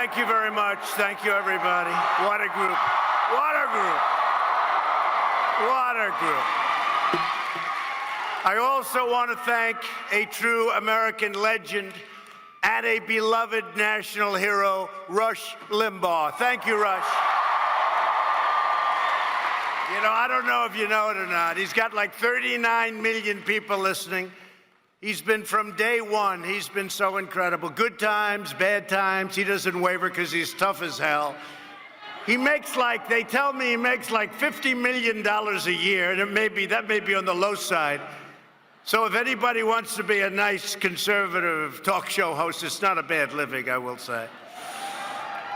Thank you very much. Thank you, everybody. What a group. What a group. What a group. I also want to thank a true American legend and a beloved national hero, Rush Limbaugh. Thank you, Rush. You know, I don't know if you know it or not. He's got like 39 million people listening. He's been from day one. He's been so incredible. Good times, bad times. He doesn't waver because he's tough as hell. He makes like, they tell me he makes like $50 million a year, and that may be on the low side. So if anybody wants to be a nice conservative talk show host, it's not a bad living, I will say.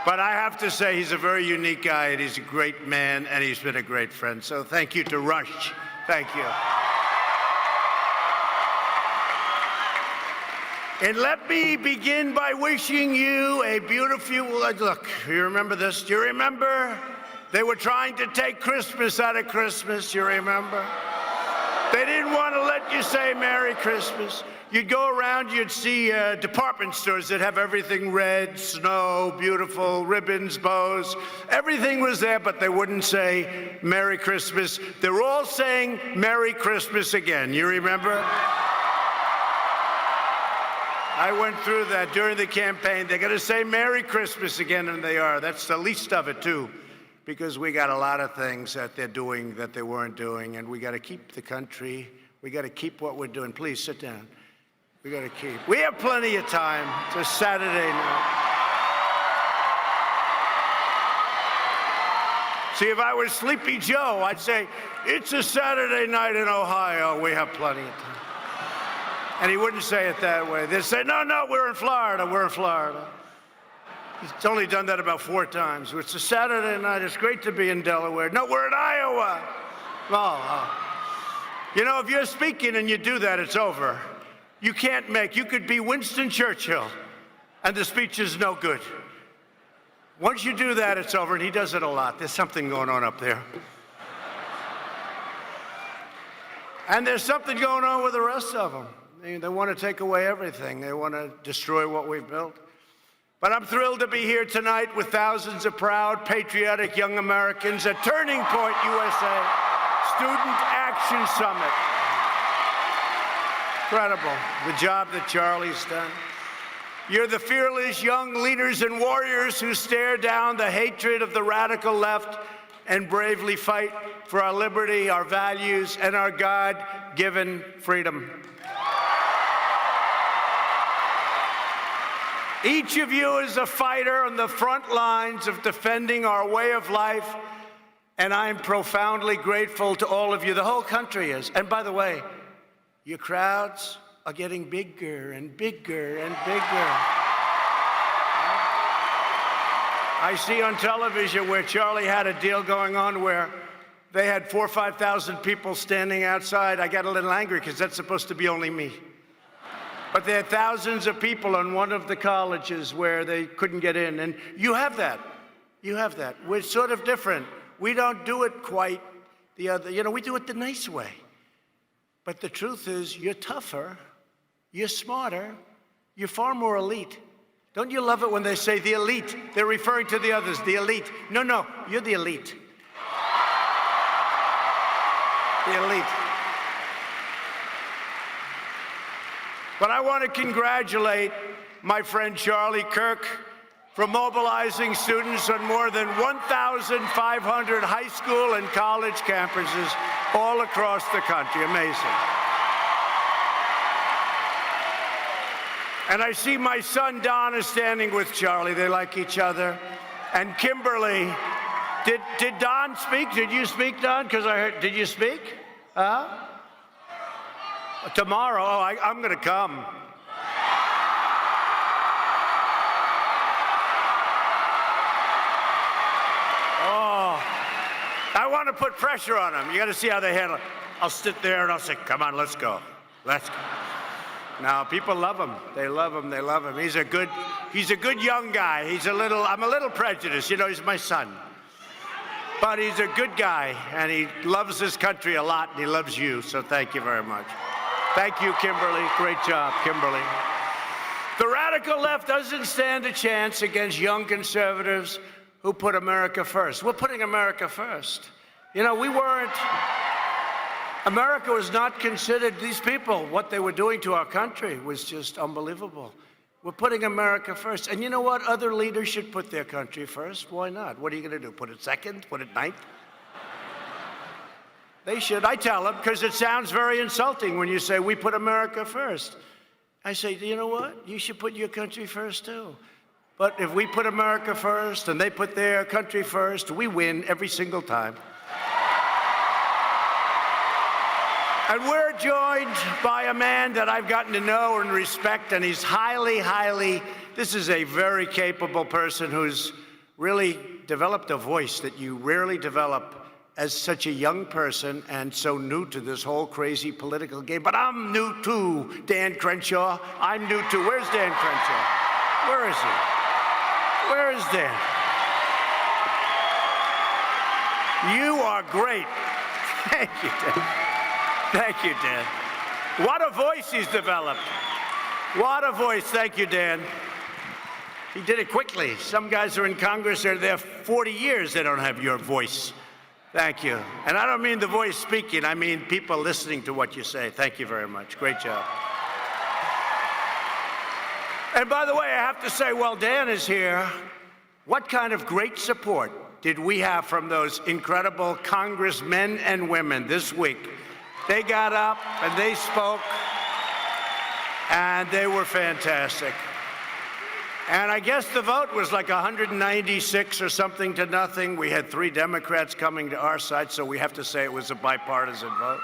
But I have to say he's a very unique guy, and he's a great man, and he's been a great friend. So thank you to Rush. Thank you. And let me begin by wishing you a beautiful, look, you remember this? Do you remember they were trying to take Christmas out of Christmas? You remember? They didn't want to let you say Merry Christmas. You'd go around, you'd see department stores that have everything red, snow, beautiful, ribbons, bows. Everything was there, but they wouldn't say Merry Christmas. They're all saying Merry Christmas again. You remember? I went through that during the campaign. They're going to say Merry Christmas again, and they are. That's the least of it, too, because we got a lot of things that they're doing that they weren't doing, and we got to keep the country. We got to keep what we're doing. Please sit down. We got to keep. We have plenty of time. It's a Saturday night. See, if I was Sleepy Joe, I'd say, it's a Saturday night in Ohio. We have plenty of time. And he wouldn't say it that way. They'd say, no, we're in Florida, we're in Florida. He's only done that about 4 times. It's a Saturday night, it's great to be in Delaware. No, we're in Iowa. You know, if you're speaking and you do that, it's over. You could be Winston Churchill, and the speech is no good. Once you do that, it's over, and he does it a lot. There's something going on up there. And there's something going on with the rest of them. They want to take away everything. They want to destroy what we've built. But I'm thrilled to be here tonight with thousands of proud, patriotic young Americans at Turning Point USA Student Action Summit. Incredible, the job that Charlie's done. You're the fearless young leaders and warriors who stare down the hatred of the radical left and bravely fight for our liberty, our values, and our God-given freedom. Each of you is a fighter on the front lines of defending our way of life, and I'm profoundly grateful to all of you. The whole country is. And by the way, your crowds are getting bigger and bigger and bigger. I see on television where Charlie had a deal going on where they had 4,000 or 5,000 people standing outside. I got a little angry because that's supposed to be only me. But there are thousands of people on one of the colleges where they couldn't get in. And you have that. You have that. We're sort of different. We don't do it quite the other, we do it the nice way. But the truth is, you're tougher, you're smarter, you're far more elite. Don't you love it when they say the elite? They're referring to the others, the elite. No, you're the elite. The elite. But I want to congratulate my friend Charlie Kirk for mobilizing students on more than 1,500 high school and college campuses all across the country. Amazing. And I see my son Don is standing with Charlie. They like each other. And Kimberly, did Don speak? Did you speak, Don? Because I heard, did you speak? Tomorrow, I'm going to come. I want to put pressure on them. You got to see how they handle it. I'll sit there and I'll say, come on, let's go. Let's go. Now, people love him. They love him. They love him. He's a good young guy. I'm a little prejudiced. He's my son. But he's a good guy, and he loves this country a lot, and he loves you. So thank you very much. Thank you, Kimberly. Great job, Kimberly. The radical left doesn't stand a chance against young conservatives who put America first. We're putting America first. You know, America was not considered, these people, what they were doing to our country was just unbelievable. We're putting America first. And you know what? Other leaders should put their country first. Why not? What are you going to do? Put it second? Put it ninth? They should. I tell them, because it sounds very insulting when you say, we put America first. I say, you know what? You should put your country first, too. But if we put America first and they put their country first, we win every single time. And we're joined by a man that I've gotten to know and respect, and he's this is a very capable person who's really developed a voice that you rarely develop as such a young person and so new to this whole crazy political game. But I'm new too, Dan Crenshaw. I'm new too. Where's Dan Crenshaw? Where is he? Where is Dan? You are great. Thank you, Dan. Thank you, Dan. What a voice he's developed. What a voice. Thank you, Dan. He did it quickly. Some guys are in Congress, they're there 40 years, they don't have your voice. Thank you. And I don't mean the voice speaking, I mean people listening to what you say. Thank you very much. Great job. And by the way, I have to say, while Dan is here, what kind of great support did we have from those incredible congressmen and women this week? They got up and they spoke, and they were fantastic. And I guess the vote was like 196 or something to nothing. We had 3 Democrats coming to our side, so we have to say it was a bipartisan vote.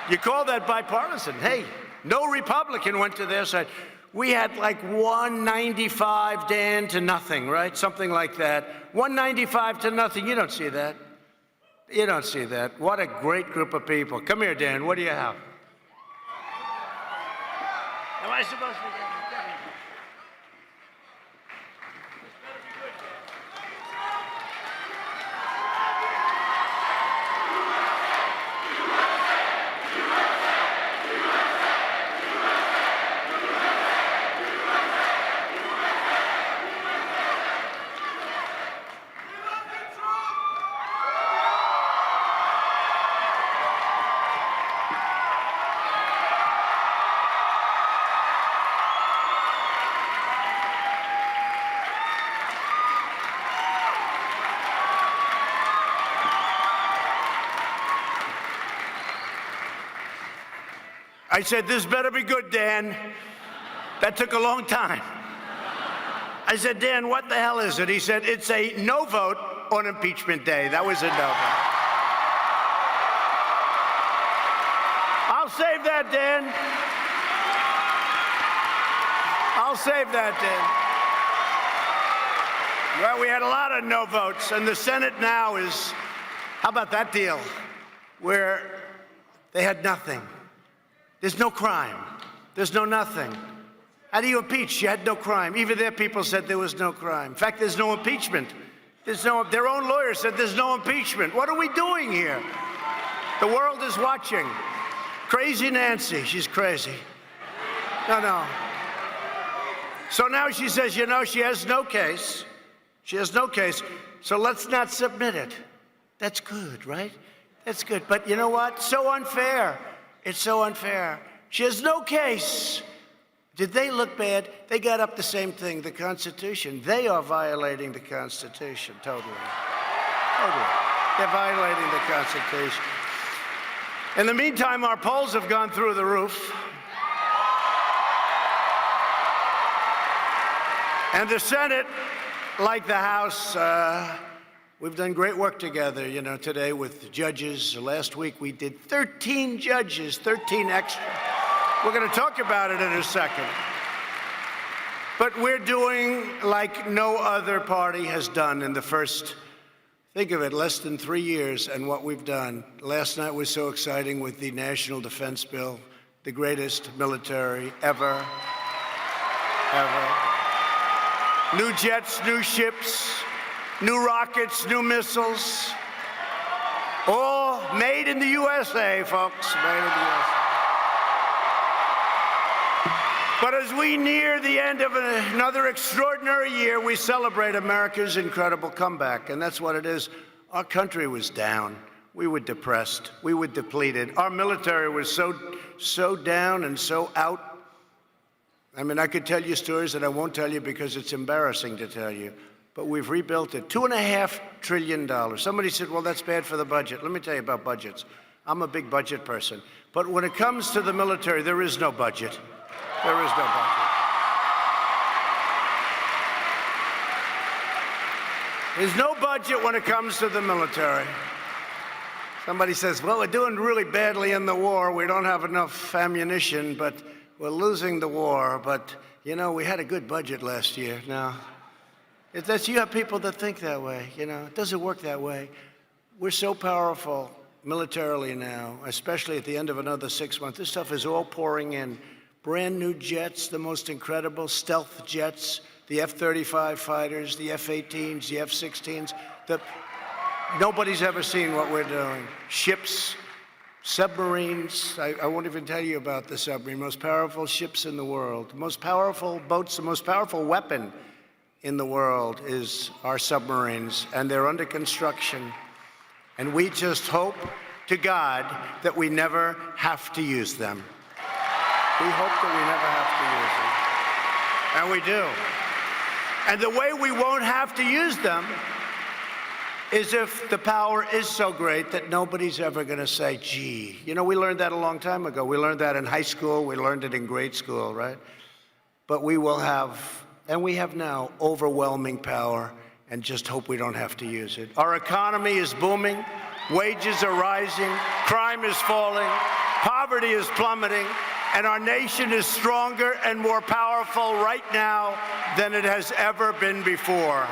You call that bipartisan? Hey, no Republican went to their side. We had like 195, Dan, to nothing, right? Something like that. 195 to nothing. You don't see that. You don't see that. What a great group of people. Come here, Dan. What do you have? Am I supposed to get it? I said, this better be good, Dan. That took a long time. I said, Dan, what the hell is it? He said, it's a no vote on impeachment day. That was a no vote. I'll save that, Dan. I'll save that, Dan. Well, we had a lot of no votes, and the Senate now is, how about that deal, where they had nothing. There's no crime. There's no nothing. How do you impeach? You had no crime. Even their people said there was no crime. In fact, there's no impeachment. Their own lawyer said there's no impeachment. What are we doing here? The world is watching. Crazy Nancy. She's crazy. No. So now she says, you know, she has no case. She has no case. So let's not submit it. That's good, right? That's good. But you know what? So unfair. It's so unfair. She has no case. Did they look bad? They got up the same thing, the Constitution. They are violating the Constitution, totally. Totally. They're violating the Constitution. In the meantime, our polls have gone through the roof. And the Senate, like the House, we've done great work together, you know, today with judges. Last week we did 13 judges, 13 extra. We're going to talk about it in a second. But we're doing like no other party has done in the first, think of it, less than 3 years and what we've done. Last night was so exciting with the National Defense Bill, the greatest military ever. New jets, new ships, new rockets, new missiles, all made in the USA, folks, made in the USA. But as we near the end of another extraordinary year, we celebrate America's incredible comeback, and that's what it is. Our country was down. We were depressed. We were depleted. Our military was so down and so out. I mean, I could tell you stories that I won't tell you because it's embarrassing to tell you. But we've rebuilt it. $2.5 trillion. Somebody said, well, that's bad for the budget. Let me tell you about budgets. I'm a big budget person. But when it comes to the military, there is no budget. There is no budget. There's no budget when it comes to the military. Somebody says, well, we're doing really badly in the war. We don't have enough ammunition, but we're losing the war. But, you know, we had a good budget last year. No. You have people that think that way, you know. It doesn't work that way. We're so powerful militarily now, especially at the end of another 6 months. This stuff is all pouring in. Brand new jets, the most incredible stealth jets, the F-35 fighters, the F-18s, the F-16s. Nobody's ever seen what we're doing. Ships, submarines. I won't even tell you about the submarine. Most powerful ships in the world. The most powerful boats, the most powerful weapon in the world is our submarines, and they're under construction. And we just hope to God that we never have to use them. We hope that we never have to use them. And we do. And the way we won't have to use them is if the power is so great that nobody's ever going to say, gee. You know, we learned that a long time ago. We learned that in high school. We learned it in grade school, right? But we will have, and we have now, overwhelming power, and just hope we don't have to use it. Our economy is booming. Wages are rising. Crime is falling. Poverty is plummeting. And our nation is stronger and more powerful right now than it has ever been before.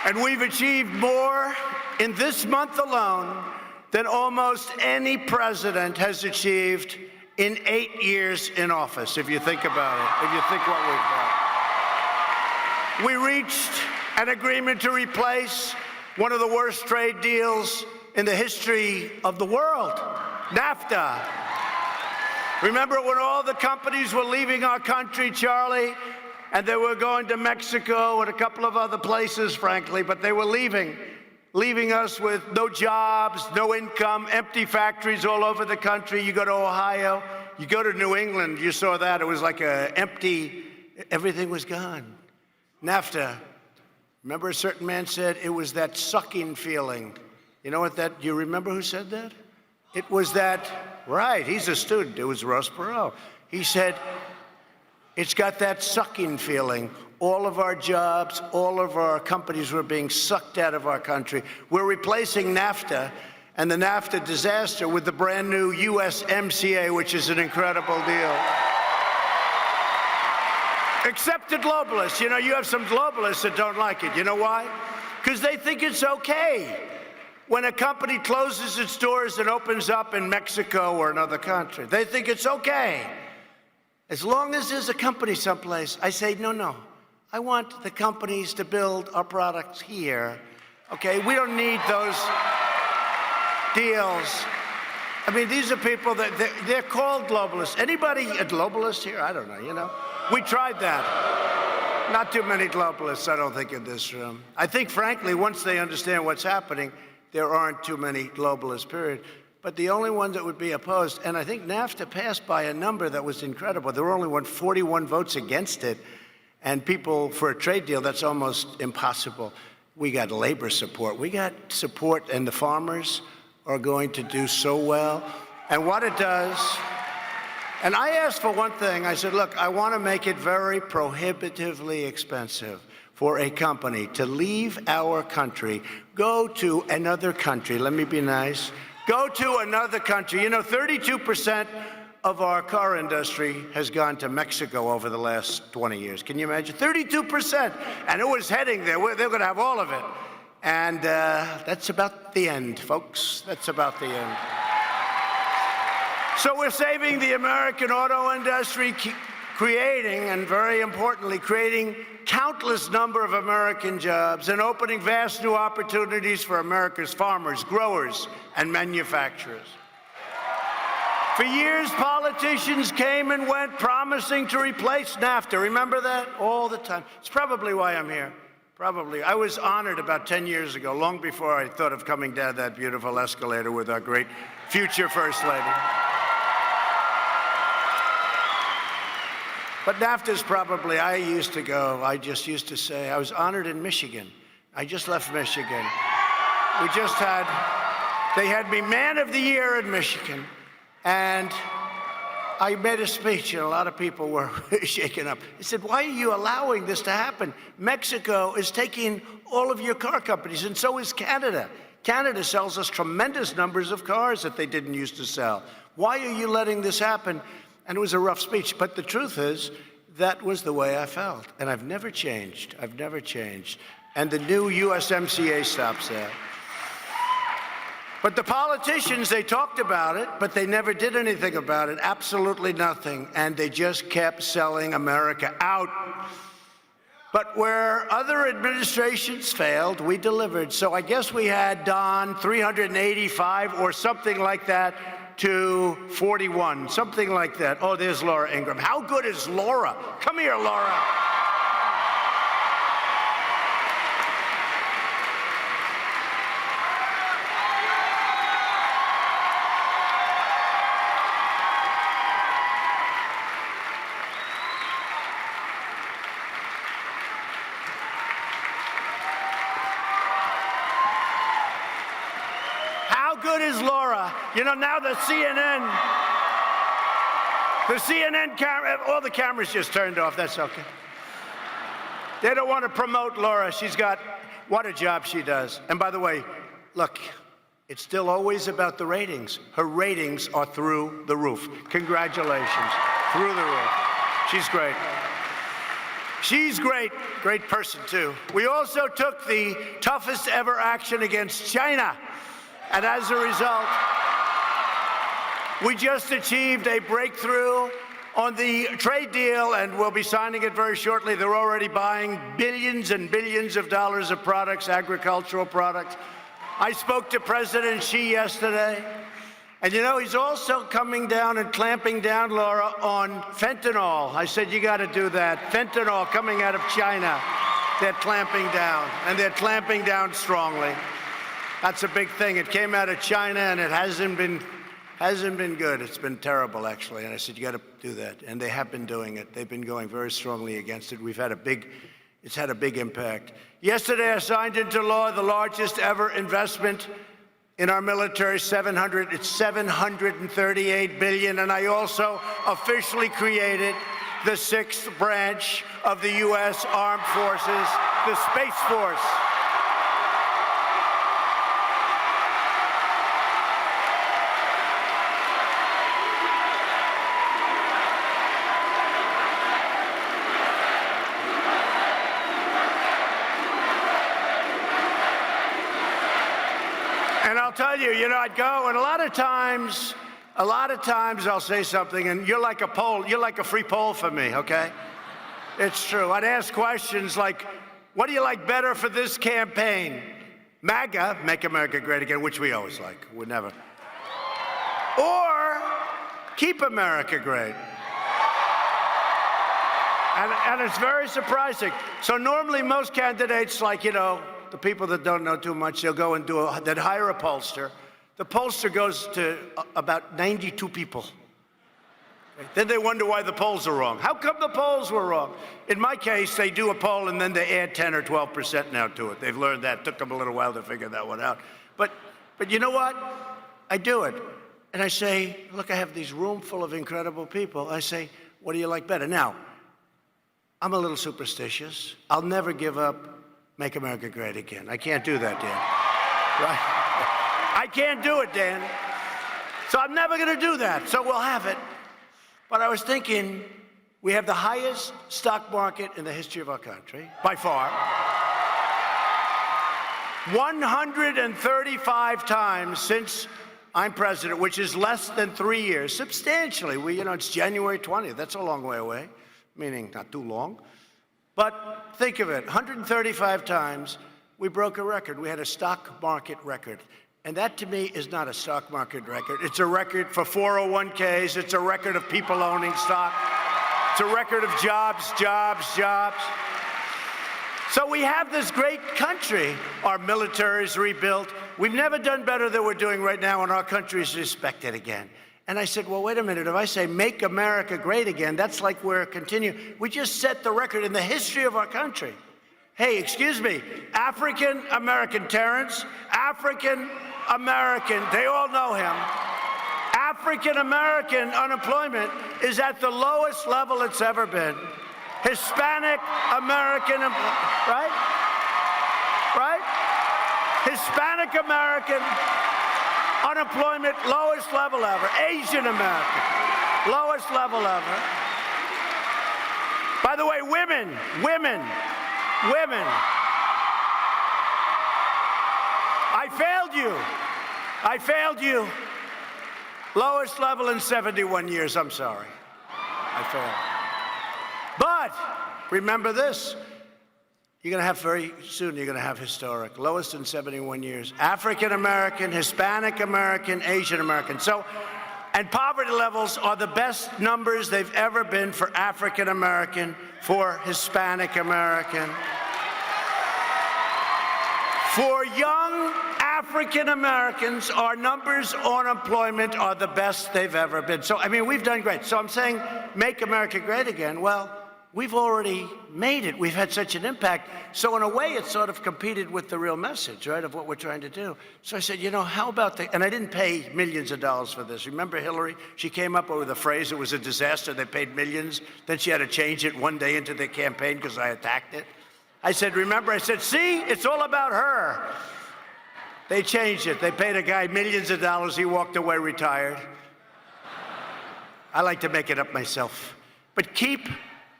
And we've achieved more in this month alone than almost any president has achieved in 8 years in office, if you think about it, if you think what we've done. We reached an agreement to replace one of the worst trade deals in the history of the world, NAFTA. Remember when all the companies were leaving our country, Charlie, and they were going to Mexico and a couple of other places, frankly, but they were leaving us with no jobs, no income, empty factories all over the country. You go to Ohio, you go to New England, you saw that. It was like empty, everything was gone. NAFTA. Remember a certain man said it was that sucking feeling. You know what you remember who said that? It was that, right, he's a student. It was Ross Perot. He said, it's got that sucking feeling. All of our jobs, all of our companies were being sucked out of our country. We're replacing NAFTA and the NAFTA disaster with the brand new USMCA, which is an incredible deal. Except the globalists. You know, you have some globalists that don't like it. You know why? Because they think it's okay when a company closes its doors and opens up in Mexico or another country. They think it's okay. As long as there's a company someplace, I say, no. I want the companies to build our products here. Okay, we don't need those deals. I mean, these are people that they're called globalists. Anybody a globalist here? I don't know, you know. We tried that. Not too many globalists, I don't think, in this room. I think, frankly, once they understand what's happening, there aren't too many globalists, period. But the only ones that would be opposed, and I think NAFTA passed by a number that was incredible. There were only 41 votes against it. And people, for a trade deal, that's almost impossible. We got labor support. We got support, and the farmers are going to do so well. And what it does, and I asked for one thing. I said, look, I want to make it very prohibitively expensive for a company to leave our country, go to another country. Let me be nice. Go to another country. You know, 32% of our car industry has gone to Mexico over the last 20 years. Can you imagine? 32%. And it was heading there. They're going to have all of it. And that's about the end, folks. That's about the end. So we're saving the American auto industry, creating, and very importantly, creating countless number of American jobs and opening vast new opportunities for America's farmers, growers, and manufacturers. For years, politicians came and went promising to replace NAFTA. Remember that? All the time. It's probably why I'm here. Probably. I was honored about 10 years ago, long before I thought of coming down that beautiful escalator with our great future First Lady. But NAFTA's probably, I just used to say, I was honored in Michigan. I just left Michigan. They had me Man of the Year in Michigan. And I made a speech, and a lot of people were shaken up. I said, why are you allowing this to happen? Mexico is taking all of your car companies, and so is Canada. Canada sells us tremendous numbers of cars that they didn't used to sell. Why are you letting this happen? And it was a rough speech, but the truth is, that was the way I felt. And I've never changed. I've never changed. And the new USMCA stops there. But the politicians, they talked about it, but they never did anything about it, absolutely nothing. And they just kept selling America out. But where other administrations failed, we delivered. So I guess we had, Don, 385 or something like that to 41, something like that. Oh, there's Laura Ingraham. How good is Laura? Come here, Laura. How good is Laura? You know, now the CNN camera, all the cameras just turned off. That's okay. They don't want to promote Laura. What a job she does. And by the way, look, it's still always about the ratings. Her ratings are through the roof. Congratulations. Through the roof. She's great. She's great. Great person, too. We also took the toughest ever action against China. And as a result, we just achieved a breakthrough on the trade deal, and we'll be signing it very shortly. They're already buying billions and billions of dollars of products, agricultural products. I spoke to President Xi yesterday, and you know, he's also coming down and clamping down, Laura, on fentanyl. I said, you got to do that. Fentanyl coming out of China. They're clamping down, and they're clamping down strongly. That's a big thing. It came out of China, and it hasn't been good. It's been terrible, actually. And I said, you got to do that. And they have been doing it. They've been going very strongly against it. It's had a big impact. Yesterday, I signed into law the largest ever investment in our military, it's $738 billion. And I also officially created the 6th branch of the U.S. Armed Forces, the Space Force. And I'll tell you, I'd go, and a lot of times I'll say something, and you're like a poll, you're like a free poll for me, okay? It's true. I'd ask questions like, what do you like better for this campaign? MAGA, Make America Great Again, which we always like, we never. Or Keep America Great. And it's very surprising. So normally most candidates, like, the people that don't know too much, they'll go and they'd hire a pollster. The pollster goes to about 92 people. Then they wonder why the polls are wrong. How come the polls were wrong? In my case, they do a poll and then they add 10 or 12% now to it. They've learned that. It took them a little while to figure that one out. But you know what? I do it. And I say, look, I have this room full of incredible people. I say, what do you like better? Now, I'm a little superstitious. I'll never give up Make America Great Again. I can't do that, Dan. Right? I can't do it, Dan. So I'm never going to do that. So we'll have it. But I was thinking, we have the highest stock market in the history of our country, by far. 135 times since I'm president, which is less than 3 years, substantially. It's January 20th. That's a long way away. meaning not too long. But think of it, 135 times we broke a record. We had a stock market record. And that, to me, is not a stock market record. It's a record for 401ks. It's a record of people owning stock. It's a record of jobs, jobs, jobs. So we have this great country. Our military is rebuilt. We've never done better than we're doing right now, and our country is respected again. And I said, well, wait a minute. If I say make America great again, that's like we're continuing. We just set the record in the history of our country. Hey, excuse me, African-American Terrence, African-American, they all know him. African-American unemployment is at the lowest level it's ever been. Hispanic-American, right? Right? Hispanic-American unemployment, lowest level ever. Asian-American, lowest level ever. By the way, women. I failed you. Lowest level in 71 years, I'm sorry. I failed. But remember this, you're going to have very soon, you're going to have historic, lowest in 71 years. African-American, Hispanic-American, Asian-American. So, and poverty levels are the best numbers they've ever been for African-American, for Hispanic-American. For young African Americans, our numbers on unemployment are the best they've ever been. So, I mean, we've done great. So I'm saying, make America great again. Well, we've already made it. We've had such an impact. So in a way, it sort of competed with the real message, right, of what we're trying to do. So I said, you know, how about the, and I didn't pay millions of dollars for this. Remember Hillary? She came up with a phrase, it was a disaster. They paid millions. Then she had to change it one day into the campaign because I attacked it. I said, remember, I said, see, it's all about her. They changed it. They paid a guy millions of dollars. He walked away retired. I like to make it up myself. But keep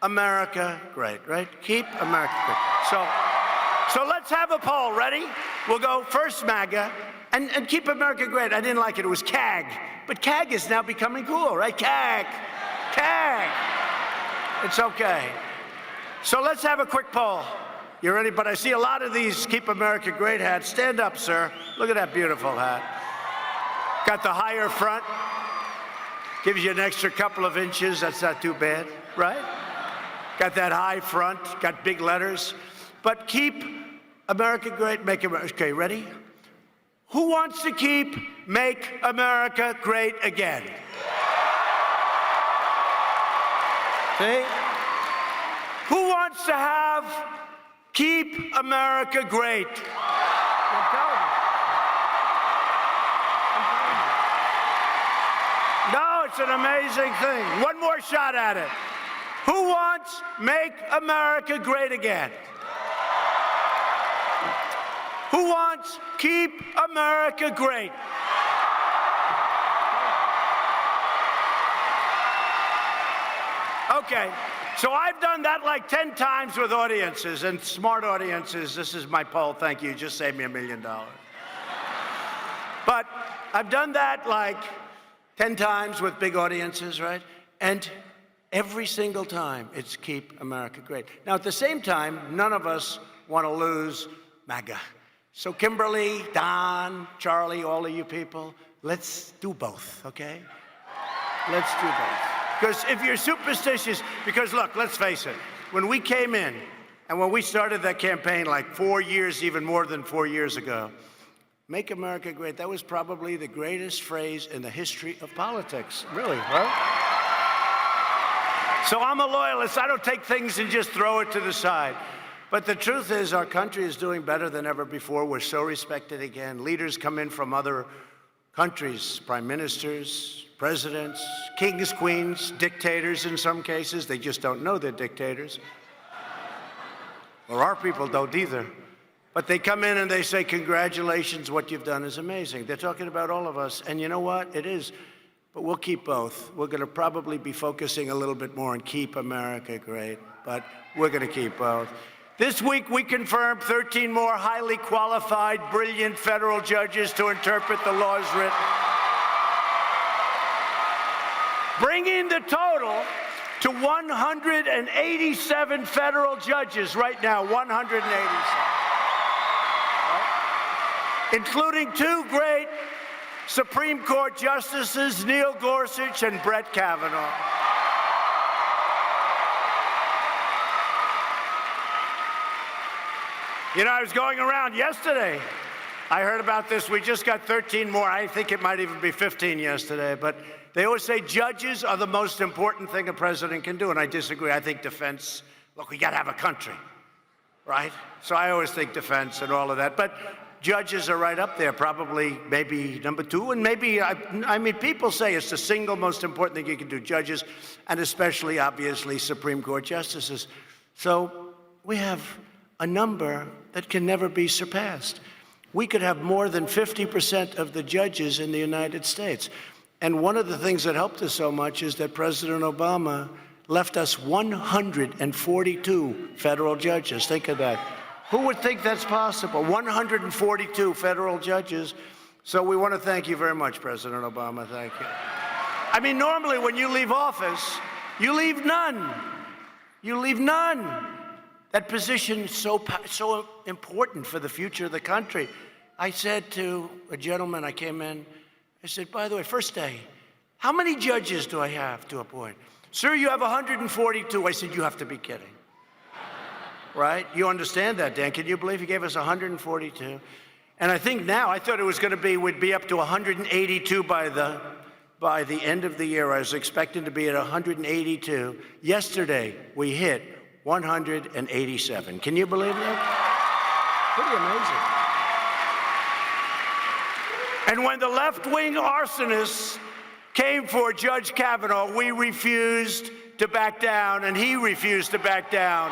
America great, right? Keep America great. So let's have a poll. Ready? We'll go first MAGA and keep America great. I didn't like it. It was CAG. But CAG is now becoming cool, right? CAG. It's okay. So let's have a quick poll. You ready? But I see a lot of these Keep America Great hats. Stand up, sir. Look at that beautiful hat. Got the higher front. Gives you an extra couple of inches. That's not too bad, right? Got that high front. Got big letters. But keep America great, make America. Okay, ready? Who wants to keep Make America Great Again? See? Who wants to have Keep America Great? No, it's an amazing thing. One more shot at it. Who wants Make America Great Again? Who wants Keep America Great? Okay. So I've done that like 10 times with audiences and smart audiences. This is my poll. Thank you. You just saved me $1 million. But I've done that like 10 times with big audiences, right? And every single time it's Keep America Great. Now, at the same time, none of us want to lose MAGA. So Kimberly, Don, Charlie, all of you people, let's do both, okay? Let's do both. Because if you're superstitious, because look, let's face it, when we came in and when we started that campaign like 4 years, even more than 4 years ago, Make America Great, that was probably the greatest phrase in the history of politics, really, right? So I'm a loyalist. I don't take things and just throw it to the side. But the truth is our country is doing better than ever before. We're so respected again. Leaders come in from other countries, prime ministers, presidents, kings, queens, dictators in some cases. They just don't know they're dictators. Or our people don't either. But they come in and they say, congratulations, what you've done is amazing. They're talking about all of us. And you know what? It is. But we'll keep both. We're going to probably be focusing a little bit more on Keep America Great. But we're going to keep both. This week, we confirmed 13 more highly qualified, brilliant federal judges to interpret the laws written, bringing the total to 187 federal judges right now, 187, right? Including two great Supreme Court justices, Neil Gorsuch and Brett Kavanaugh. You know, I was going around yesterday. I heard about this. We just got 13 more. I think it might even be 15 yesterday. But they always say judges are the most important thing a president can do. And I disagree. I think defense, look, we got to have a country, right? So I always think defense and all of that. But judges are right up there, probably maybe number two. And maybe, I mean, people say it's the single most important thing you can do, judges, and especially, obviously, Supreme Court justices. So we have a number that can never be surpassed. We could have more than 50% of the judges in the United States. And one of the things that helped us so much is that President Obama left us 142 federal judges. Think of that. Who would think that's possible? 142 federal judges. So we want to thank you very much, President Obama. Thank you. I mean, normally when you leave office, you leave none. You leave none. That position is so important for the future of the country. I said to a gentleman, I came in, I said, by the way, first day, how many judges do I have to appoint? Sir, you have 142. I said, you have to be kidding. Right? You understand that, Dan. Can you believe he gave us 142? And I think now, I thought it was going to be, would be up to 182 by the end of the year. I was expecting to be at 182. Yesterday, we hit 187. Can you believe that? Pretty amazing. And when the left-wing arsonists came for Judge Kavanaugh, we refused to back down, and he refused to back down.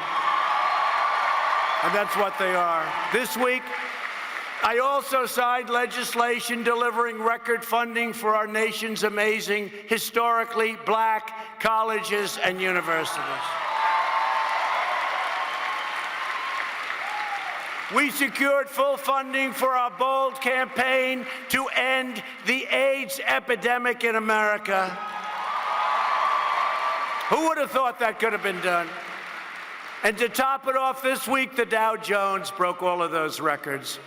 And that's what they are. This week, I also signed legislation delivering record funding for our nation's amazing, historically black colleges and universities. We secured full funding for our bold campaign to end the AIDS epidemic in America. Who would have thought that could have been done? And to top it off, this week, the Dow Jones broke all of those records.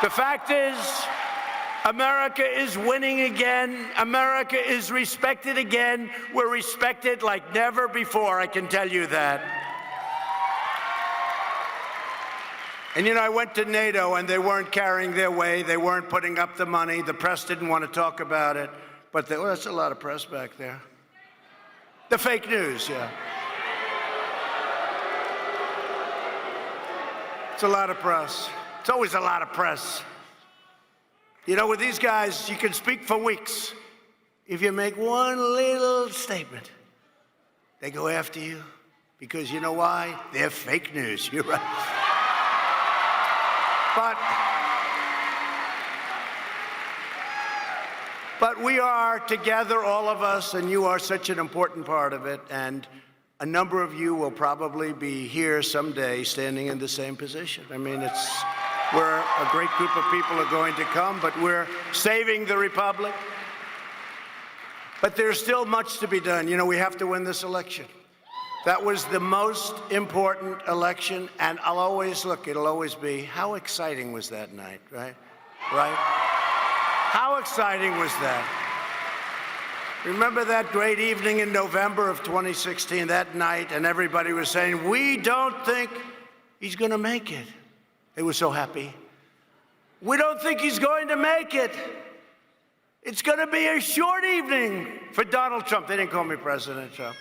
The fact is, America is winning again. America is respected again. We're respected like never before, I can tell you that. And you know, I went to NATO and they weren't carrying their weight. They weren't putting up the money. The press didn't want to talk about it. But that's a lot of press back there. The fake news, yeah. It's a lot of press. It's always a lot of press. You know, with these guys, you can speak for weeks. If you make one little statement, they go after you. Because you know why? They're fake news. You're right. But we are together, all of us, and you are such an important part of it. And a number of you will probably be here someday standing in the same position. I mean, we're a great group of people are going to come, but we're saving the republic. But there's still much to be done. You know, we have to win this election. That was the most important election, and I'll always look, it'll always be, how exciting was that night, right? Right? How exciting was that? Remember that great evening in November of 2016, that night, and everybody was saying, we don't think he's going to make it. They were so happy. We don't think he's going to make it. It's going to be a short evening for Donald Trump. They didn't call me President Trump.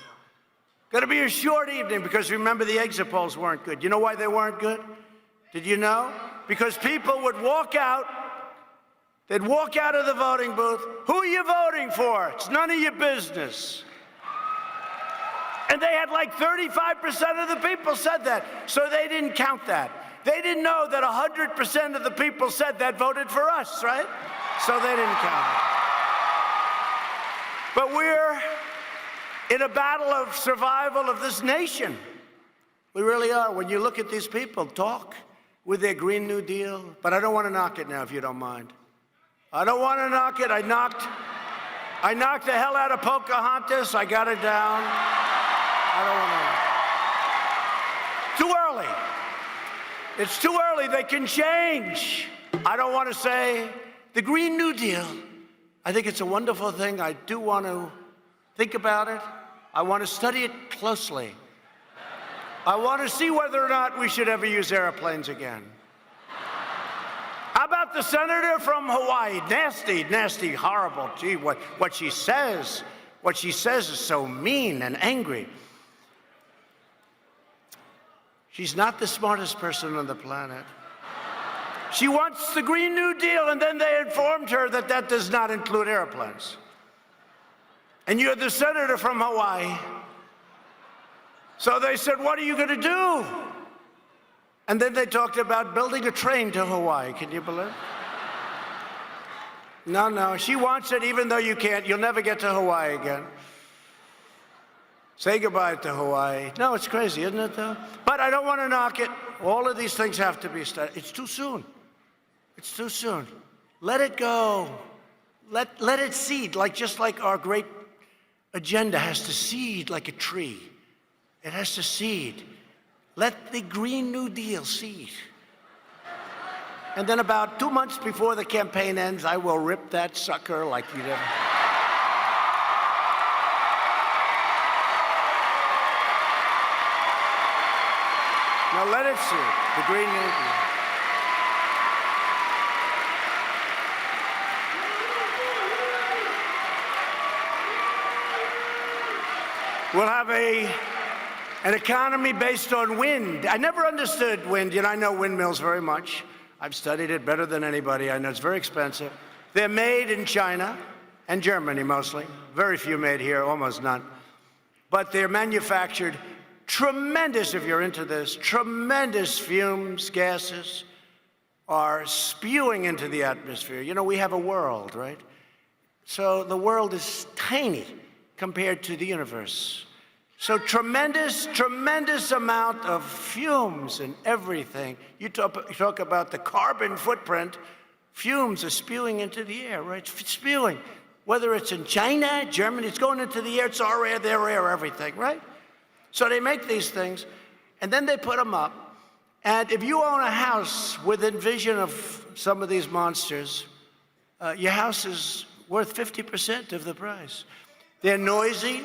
Going to be a short evening because remember the exit polls weren't good. You know why they weren't good? Did you know? Because people would walk out. They'd walk out of the voting booth. Who are you voting for? It's none of your business. And they had like 35% of the people said that. So they didn't count that. They didn't know that 100% of the people said that voted for us, right? So they didn't count it. But we're in a battle of survival of this nation. We really are. When you look at these people talk with their Green New Deal, but I don't want to knock it now, if you don't mind. I don't want to knock it. I knocked the hell out of Pocahontas. I got it down. I don't want to. Too early. It's too early. They can change. I don't want to say the Green New Deal. I think it's a wonderful thing. I do want to think about it. I want to study it closely. I want to see whether or not we should ever use airplanes again. How about the senator from Hawaii? Nasty, nasty, horrible. Gee, what she says is so mean and angry. She's not the smartest person on the planet. She wants the Green New Deal, and then they informed her that that does not include airplanes. And you're the senator from Hawaii. So they said, what are you going to do? And then they talked about building a train to Hawaii. Can you believe it? No, she wants it even though you can't. You'll never get to Hawaii again. Say goodbye to Hawaii. No, it's crazy, isn't it, though? But I don't want to knock it. All of these things have to be studied. It's too soon. It's too soon. Let it go. Let it seed, just like our great agenda has to seed like a tree. It has to seed. Let the Green New Deal seed. And then about 2 months before the campaign ends, I will rip that sucker like you did. Now let it seed, the Green New Deal. We'll have an economy based on wind. I never understood wind. I know windmills very much. I've studied it better than anybody. I know it's very expensive. They're made in China and Germany mostly. Very few made here, almost none. But they're manufactured tremendous, if you're into this, tremendous fumes, gases are spewing into the atmosphere. We have a world, right? So the world is tiny compared to the universe. So tremendous amount of fumes and everything. You talk about the carbon footprint, fumes are spewing into the air, right? It's spewing. Whether it's in China, Germany, it's going into the air, it's our air, their air, everything, right? So they make these things, and then they put them up. And if you own a house within vision of some of these monsters, your house is worth 50% of the price. They're noisy.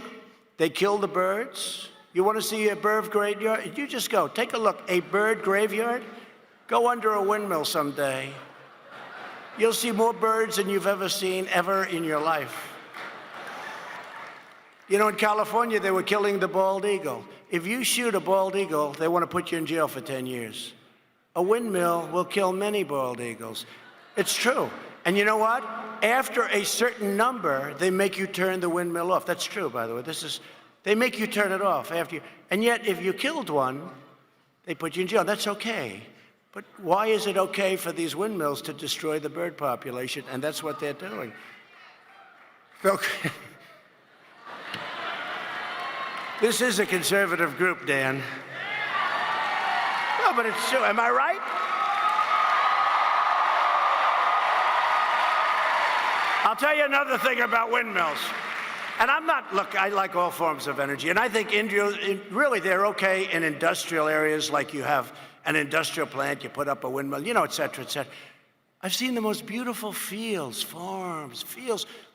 They kill the birds. You want to see a bird graveyard? You just go. Take a look. A bird graveyard? Go under a windmill someday. You'll see more birds than you've ever seen ever in your life. In California, they were killing the bald eagle. If you shoot a bald eagle, they want to put you in jail for 10 years. A windmill will kill many bald eagles. It's true. And you know what? After a certain number, they make you turn the windmill off. That's true, by the way. They make you turn it off after you. And yet, if you killed one, they put you in jail. That's okay. But why is it okay for these windmills to destroy the bird population? And that's what they're doing. Okay. This is a conservative group, Dan. No, but it's true. Am I right? I'll tell you another thing about windmills. And I like all forms of energy. And I think really they're okay in industrial areas, like you have an industrial plant, you put up a windmill, et cetera, et cetera. I've seen the most beautiful fields, farms,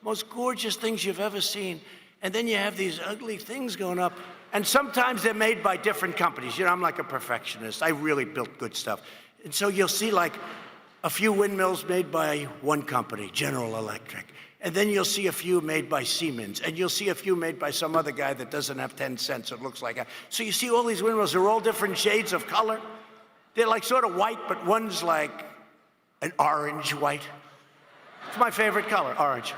most gorgeous things you've ever seen. And then you have these ugly things going up. And sometimes they're made by different companies. I'm like a perfectionist. I really built good stuff. And so you'll see a few windmills made by one company, General Electric. And then you'll see a few made by Siemens. And you'll see a few made by some other guy that doesn't have 10 cents. It looks like So you see all these windmills. They're all different shades of color. They're sort of white, but one's like an orange white. It's my favorite color, orange.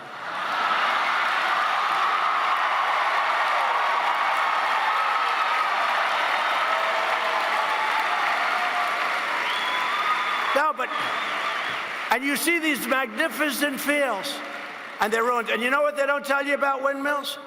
And you see these magnificent fields, and they're ruined. And you know what they don't tell you about windmills?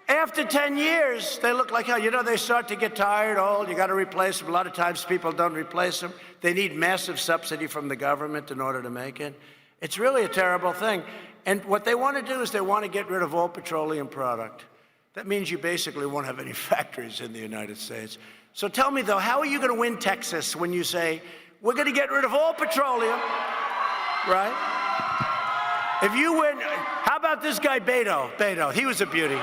After 10 years, they look like hell. They start to get tired, old. You got to replace them. A lot of times people don't replace them. They need massive subsidy from the government in order to make it. It's really a terrible thing. And what they want to do is they want to get rid of all petroleum product. That means you basically won't have any factories in the United States. So tell me, though, how are you going to win Texas when you say, we're going to get rid of all petroleum, right? If you win, how about this guy, Beto? Beto, he was a beauty.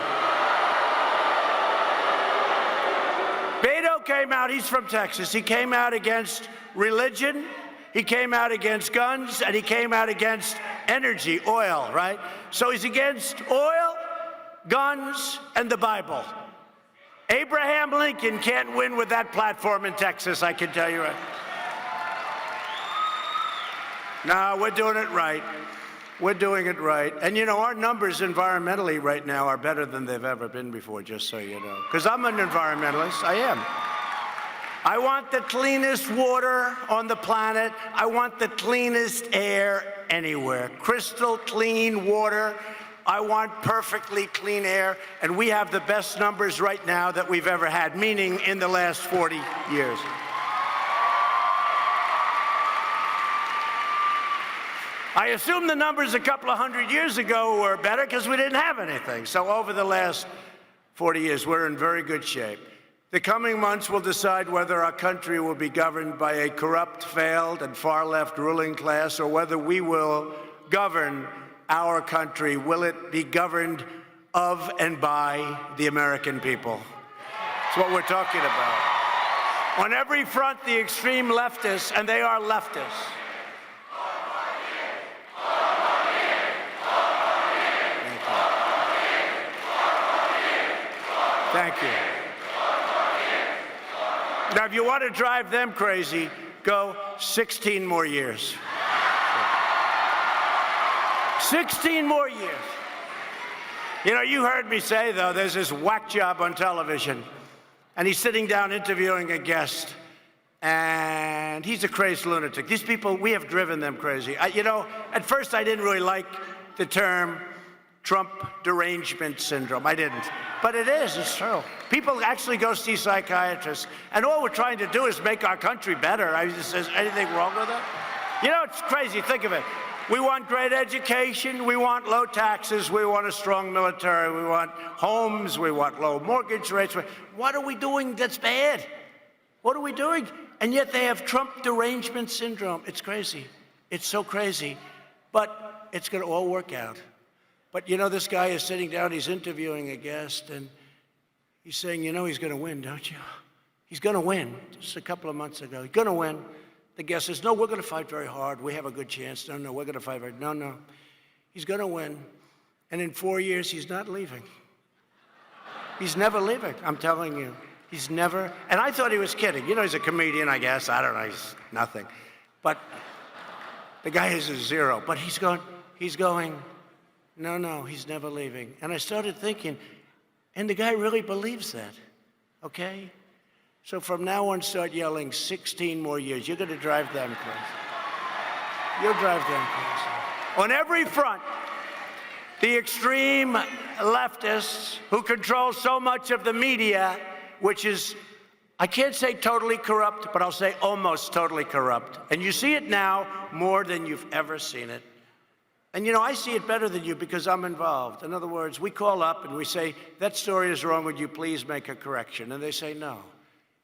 Beto came out, he's from Texas. He came out against religion, he came out against guns, and he came out against energy, oil, right? So he's against oil, guns, and the Bible. Abraham Lincoln can't win with that platform in Texas, I can tell you right. No, we're doing it right. We're doing it right. And you know, our numbers environmentally right now are better than they've ever been before, just so you know. Because I'm an environmentalist, I am. I want the cleanest water on the planet. I want the cleanest air anywhere. Crystal clean water. I want perfectly clean air. And we have the best numbers right now that we've ever had, meaning in the last 40 years. I assume the numbers a couple of hundred years ago were better because we didn't have anything. So over the last 40 years, we're in very good shape. The coming months will decide whether our country will be governed by a corrupt, failed, and far-left ruling class, or whether we will govern our country. Will it be governed of and by the American people? That's what we're talking about. On every front, the extreme leftists, and they are leftists, thank you. Now, if you want to drive them crazy, go 16 more years. 16 more years. You know, you heard me say, though, there's this whack job on television, and he's sitting down interviewing a guest, and he's a crazed lunatic. These people, we have driven them crazy. You know, at first I didn't really like the term Trump derangement syndrome. I didn't. But it is, it's true. People actually go see psychiatrists, and all we're trying to do is make our country better. Is there anything wrong with that? You know, it's crazy. Think of it. We want great education. We want low taxes. We want a strong military. We want homes. We want low mortgage rates. What are we doing that's bad? What are we doing? And yet they have Trump derangement syndrome. It's crazy. It's so crazy. But it's going to all work out. But, you know, this guy is sitting down, he's interviewing a guest, and he's saying, you know, he's going to win, don't you? He's going to win. Just a couple of months ago, he's going to win. The guest says, no, we're going to fight very hard. We have a good chance. No, we're going to fight very hard. No. He's going to win. And in 4 years, he's not leaving. He's never leaving, I'm telling you. He's never, and I thought he was kidding. You know, he's a comedian, I guess. I don't know, he's nothing. But the guy is a zero. But he's going, no, he's never leaving. And I started thinking, and the guy really believes that, okay? So from now on, start yelling 16 more years. You're going to drive them crazy. You'll drive them crazy. On every front, the extreme leftists who control so much of the media, which is, I can't say totally corrupt, but I'll say almost totally corrupt. And you see it now more than you've ever seen it. And, you know, I see it better than you because I'm involved. In other words, we call up and we say, that story is wrong. Would you please make a correction? And they say, no.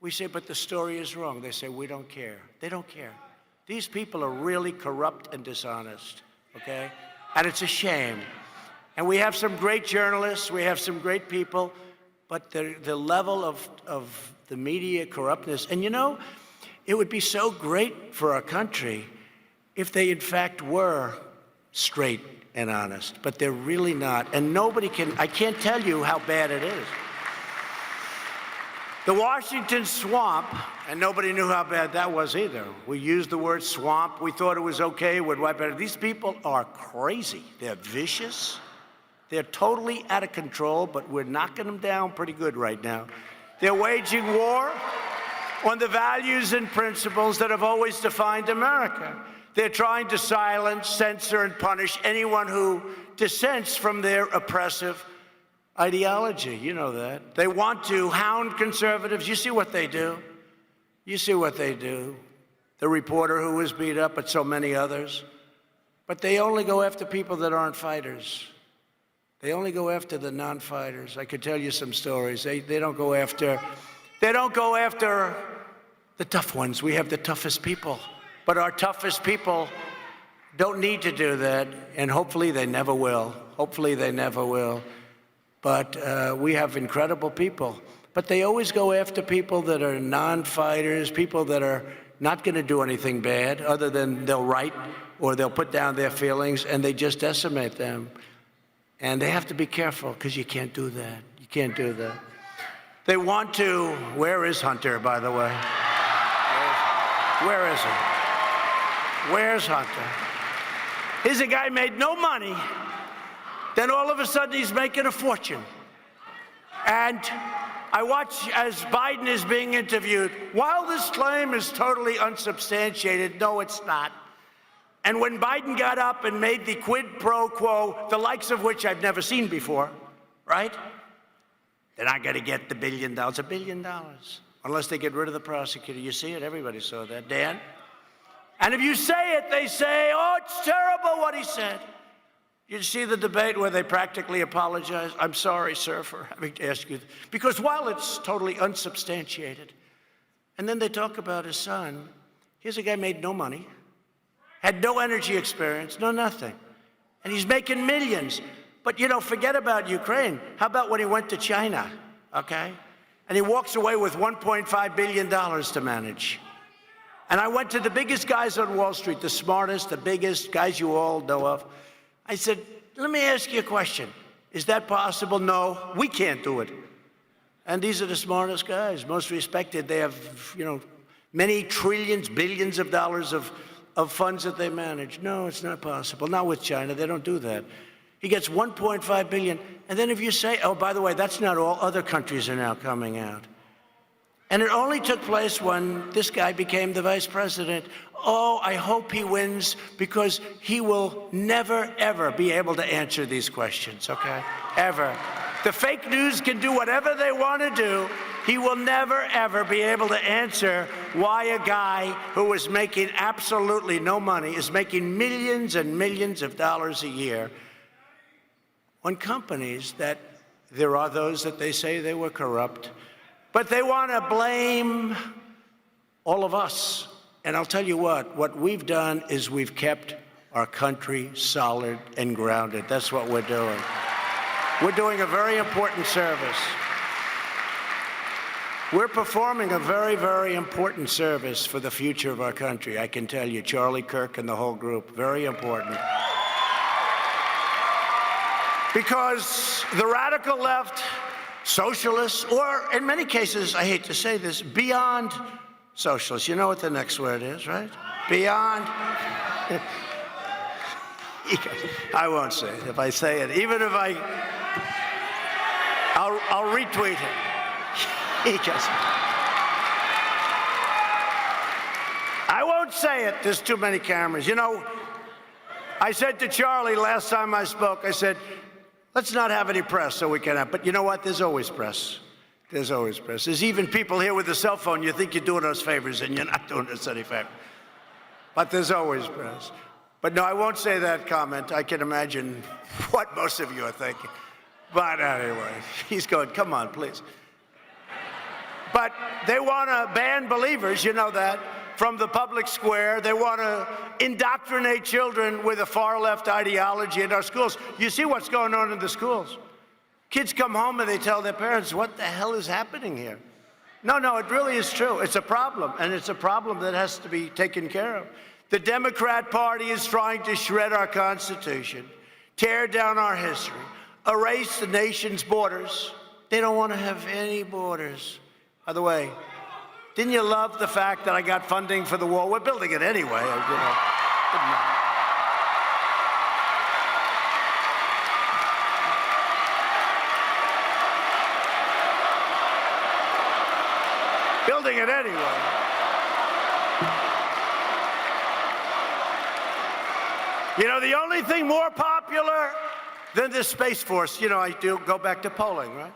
We say, but the story is wrong. They say, we don't care. They don't care. These people are really corrupt and dishonest, okay? And it's a shame. And we have some great journalists. We have some great people. But the level of the media corruptness, and, you know, it would be so great for our country if they, in fact, were straight and honest, but they're really not. And I can't tell you how bad it is. The Washington swamp, and nobody knew how bad that was either. We used the word swamp. We thought it was okay. We'd wipe it out. These people are crazy. They're vicious. They're totally out of control, but we're knocking them down pretty good right now. They're waging war on the values and principles that have always defined America. They're trying to silence, censor, and punish anyone who dissents from their oppressive ideology. You know that. They want to hound conservatives. You see what they do. You see what they do. The reporter who was beat up, but so many others. But they only go after people that aren't fighters. They only go after the non-fighters. I could tell you some stories. They don't go after the tough ones. We have the toughest people. But our toughest people don't need to do that, and hopefully they never will. Hopefully they never will. But we have incredible people. But they always go after people that are non-fighters, people that are not going to do anything bad other than they'll write or they'll put down their feelings, and they just decimate them. And they have to be careful, because you can't do that. You can't do that. They want to. Where is Hunter, by the way? Where is he? Where's Hunter? Here's a guy who made no money. Then all of a sudden he's making a fortune. And I watch as Biden is being interviewed. While this claim is totally unsubstantiated, no, it's not. And when Biden got up and made the quid pro quo, the likes of which I've never seen before, right? They're not going to get the $1 billion, $1 billion, unless they get rid of the prosecutor. You see it? Everybody saw that. Dan? And if you say it, they say, oh, it's terrible what he said. You see the debate where they practically apologize? I'm sorry, sir, for having to ask you. Because while it's totally unsubstantiated, and then they talk about his son, here's a guy made no money, had no energy experience, no nothing. And he's making millions. But, you know, forget about Ukraine. How about when he went to China, okay? And he walks away with $1.5 billion to manage. And I went to the biggest guys on Wall Street, the smartest, the biggest guys you all know of. I said, let me ask you a question. Is that possible? No, we can't do it. And these are the smartest guys, most respected. They have, you know, many trillions, billions of dollars of funds that they manage. No, it's not possible. Not with China. They don't do that. He gets $1.5 billion. And then if you say, oh, by the way, that's not all. Other countries are now coming out. And it only took place when this guy became the vice president. Oh, I hope he wins, because he will never, ever be able to answer these questions, okay? Ever. The fake news can do whatever they want to do. He will never, ever be able to answer why a guy who is making absolutely no money is making millions and millions of dollars a year on companies that there are those that they say they were corrupt, but they want to blame all of us. And I'll tell you what we've done is we've kept our country solid and grounded. That's what we're doing. We're doing a very important service. We're performing a very, very important service for the future of our country. I can tell you, Charlie Kirk and the whole group, very important. Because the radical left, socialists, or in many cases, I hate to say this, beyond socialists. You know what the next word is, right? Beyond. I won't say it. If I say it, even if I'll retweet it. I won't say it. There's too many cameras. You know, I said to Charlie last time I spoke, I said, let's not have any press so we can have, but you know what? There's always press. There's always press. There's even people here with a cell phone. You think you're doing us favors, and you're not doing us any favor. But there's always press. But no, I won't say that comment. I can imagine what most of you are thinking. But anyway, he's going, come on, please. But they want to ban believers, you know that, from the public square. They want to indoctrinate children with a far-left ideology in our schools. You see what's going on in the schools. Kids come home and they tell their parents, what the hell is happening here? No, it really is true. It's a problem, and it's a problem that has to be taken care of. The Democrat Party is trying to shred our Constitution, tear down our history, erase the nation's borders. They don't want to have any borders. By the way, didn't you love the fact that I got funding for the wall? We're building it anyway. Building it anyway. You know, the only thing more popular than the Space Force, you know, I do go back to polling, right?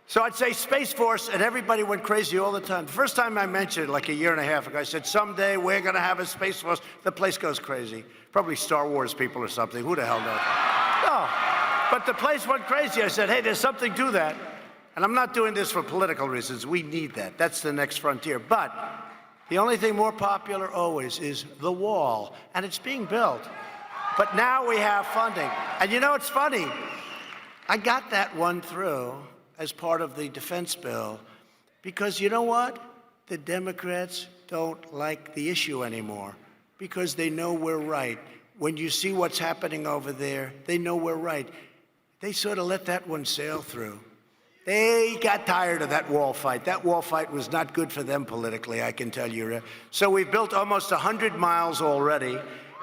So I'd say Space Force, and everybody went crazy all the time. The first time I mentioned it, like a year and a half ago, I said, someday we're going to have a Space Force. The place goes crazy. Probably Star Wars people or something. Who the hell knows? No. But the place went crazy. I said, hey, there's something to that. And I'm not doing this for political reasons. We need that. That's the next frontier. But the only thing more popular always is the wall. And it's being built. But now we have funding. And you know, it's funny. I got that one through as part of the defense bill because you know what? The Democrats don't like the issue anymore because they know we're right. When you see what's happening over there, they know we're right. They sort of let that one sail through. They got tired of that wall fight. That wall fight was not good for them politically, I can tell you. So we've built almost 100 miles already.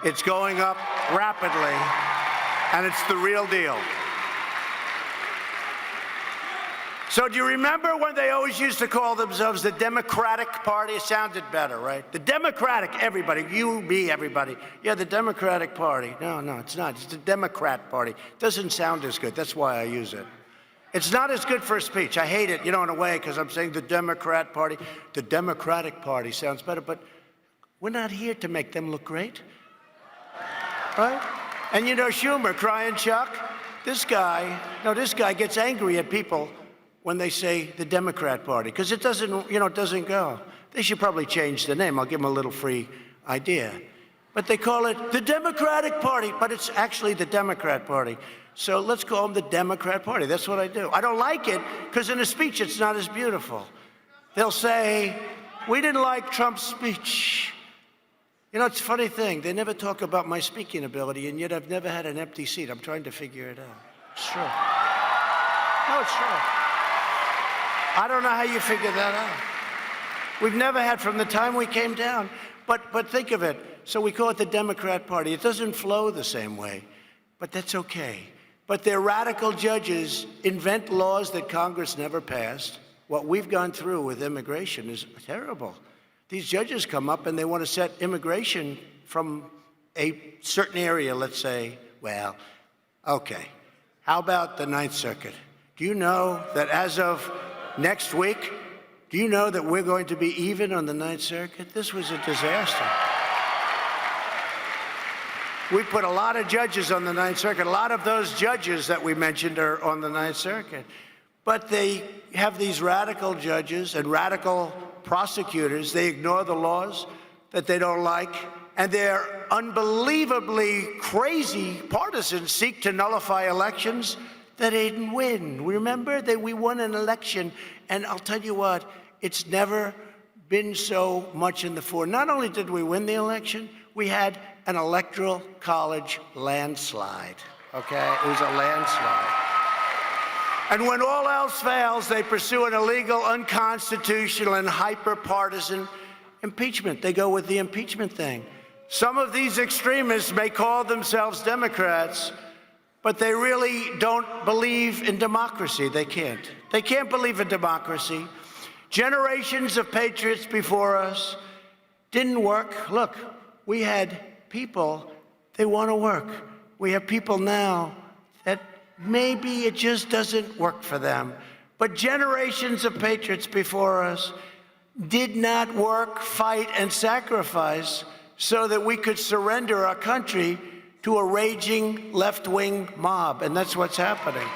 It's going up rapidly, and it's the real deal. So do you remember when they always used to call themselves the Democratic Party? It sounded better, right? The Democratic, everybody, you, me, everybody. Yeah, the Democratic Party. No, it's not. It's the Democrat Party. It doesn't sound as good. That's why I use it. It's not as good for a speech. I hate it, in a way, because I'm saying the Democrat Party. The Democratic Party sounds better, but we're not here to make them look great, right? And Schumer, crying Chuck, this guy gets angry at people when they say the Democrat Party, because it doesn't go. They should probably change the name. I'll give them a little free idea. But they call it the Democratic Party, but it's actually the Democrat Party. So let's call them the Democrat Party. That's what I do. I don't like it because in a speech it's not as beautiful. They'll say, we didn't like Trump's speech. It's a funny thing. They never talk about my speaking ability, and yet I've never had an empty seat. I'm trying to figure it out. It's true. No, it's true. I don't know how you figure that out. We've never had from the time we came down. But think of it. So we call it the Democrat Party. It doesn't flow the same way, but that's okay. But their radical judges invent laws that Congress never passed. What we've gone through with immigration is terrible. These judges come up and they want to set immigration from a certain area, let's say. Well, okay. How about the Ninth Circuit? Do you know that as of next week, do you know that we're going to be even on the Ninth Circuit? This was a disaster. We put a lot of judges on the Ninth Circuit. A lot of those judges that we mentioned are on the Ninth Circuit. But they have these radical judges and radical prosecutors. They ignore the laws that they don't like, and their unbelievably crazy partisans seek to nullify elections that they didn't win. Remember that we won an election, and I'll tell you what, it's never been so much in the fore. Not only did we win the election, we had an electoral college landslide, okay? It was a landslide. And when all else fails, they pursue an illegal, unconstitutional, and hyper-partisan impeachment. They go with the impeachment thing. Some of these extremists may call themselves Democrats, but they really don't believe in democracy. They can't. They can't believe in democracy. Generations of patriots before us didn't work. Look, we had people, they want to work. We have people now that maybe it just doesn't work for them. But generations of patriots before us did not work, fight, and sacrifice so that we could surrender our country to a raging left-wing mob, and that's what's happening.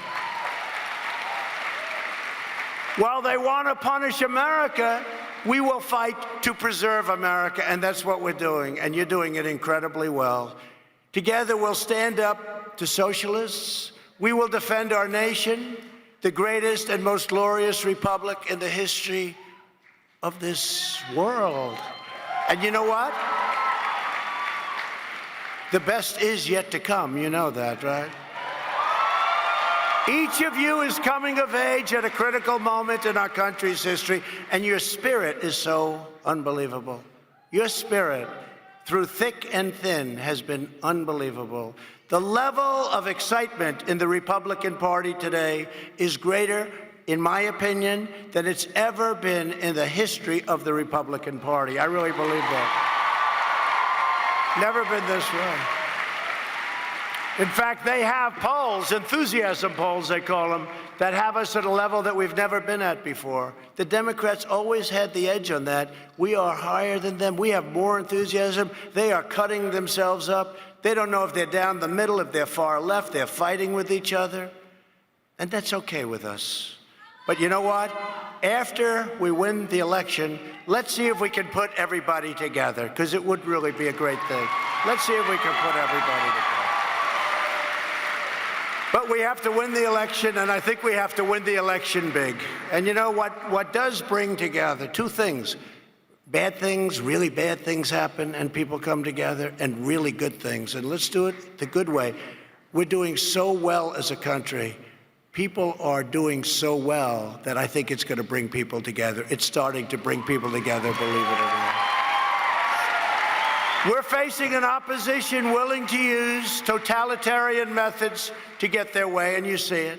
While they want to punish America, we will fight to preserve America, and that's what we're doing, and you're doing it incredibly well. Together, we'll stand up to socialists. We will defend our nation, the greatest and most glorious republic in the history of this world. And you know what? The best is yet to come. You know that, right? Each of you is coming of age at a critical moment in our country's history, and your spirit is so unbelievable. Your spirit, through thick and thin, has been unbelievable. The level of excitement in the Republican Party today is greater, in my opinion, than it's ever been in the history of the Republican Party. I really believe that. Never been this way. In fact, they have polls, enthusiasm polls, they call them, that have us at a level that we've never been at before. The Democrats always had the edge on that. We are higher than them. We have more enthusiasm. They are cutting themselves up. They don't know if they're down the middle, if they're far left. They're fighting with each other. And that's okay with us. But you know what? After we win the election, let's see if we can put everybody together, because it would really be a great thing. Let's see if we can put everybody together. But we have to win the election, and I think we have to win the election big. And you know what does bring together? Two things. Bad things, really bad things happen, and people come together, and really good things. And let's do it the good way. We're doing so well as a country. People are doing so well that I think it's going to bring people together. It's starting to bring people together, believe it or not. We're facing an opposition willing to use totalitarian methods to get their way, and you see it.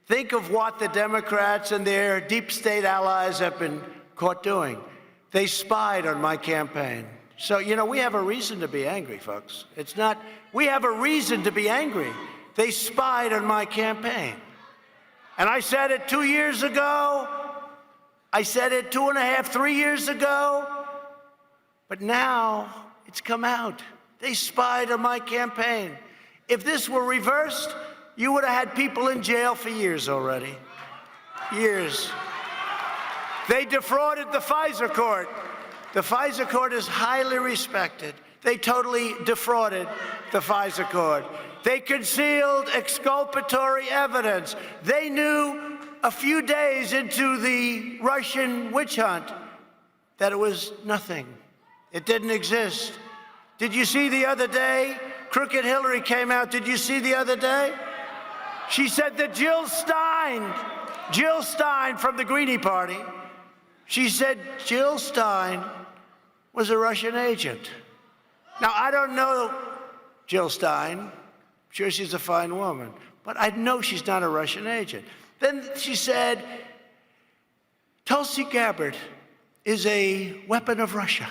Think of what the Democrats and their deep state allies have been caught doing. They spied on my campaign. So, you know, we have a reason to be angry, folks. We have a reason to be angry. They spied on my campaign. And I said it 2 years ago. I said it 2.5, 3 years ago. But now it's come out. They spied on my campaign. If this were reversed, you would have had people in jail for years already. Years. They defrauded the FISA court. The FISA court is highly respected. They totally defrauded the FISA court. They concealed exculpatory evidence. They knew a few days into the Russian witch hunt that it was nothing. It didn't exist. Did you see the other day? Crooked Hillary came out. Did you see the other day? She said that Jill Stein from the Greenie Party, she said Jill Stein was a Russian agent. Now, I don't know Jill Stein. I'm sure she's a fine woman, but I know she's not a Russian agent. Then she said, Tulsi Gabbard is a weapon of Russia.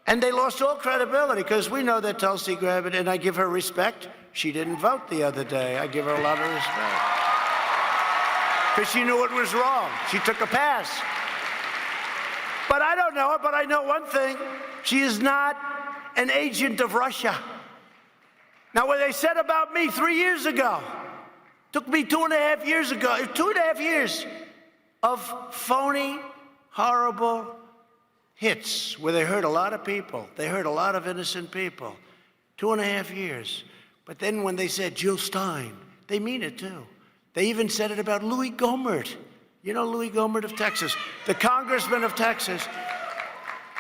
And they lost all credibility, because we know that Tulsi Gabbard, and I give her respect, she didn't vote the other day. I give her a lot of respect. Because she knew it was wrong. She took a pass. But I don't know her, but I know one thing. She is not an agent of Russia. Now, what they said about me 3 years ago, took me 2.5 years ago, 2.5 years of phony, horrible hits where they hurt a lot of people. They hurt a lot of innocent people. 2.5 years. But then when they said Jill Stein, they mean it too. They even said it about Louis Gohmert. You know Louis Gohmert of Texas, the congressman of Texas.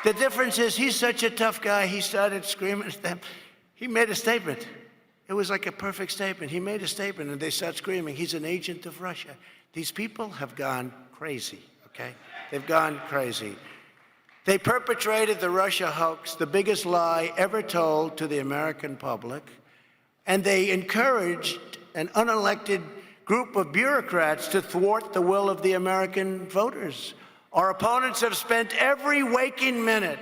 The difference is he's such a tough guy, he started screaming at them. He made a statement. It was like a perfect statement. He made a statement and they start screaming, he's an agent of Russia. These people have gone crazy, okay? They've gone crazy. They perpetrated the Russia hoax, the biggest lie ever told to the American public, and they encouraged an unelected group of bureaucrats to thwart the will of the American voters. Our opponents have spent every waking minute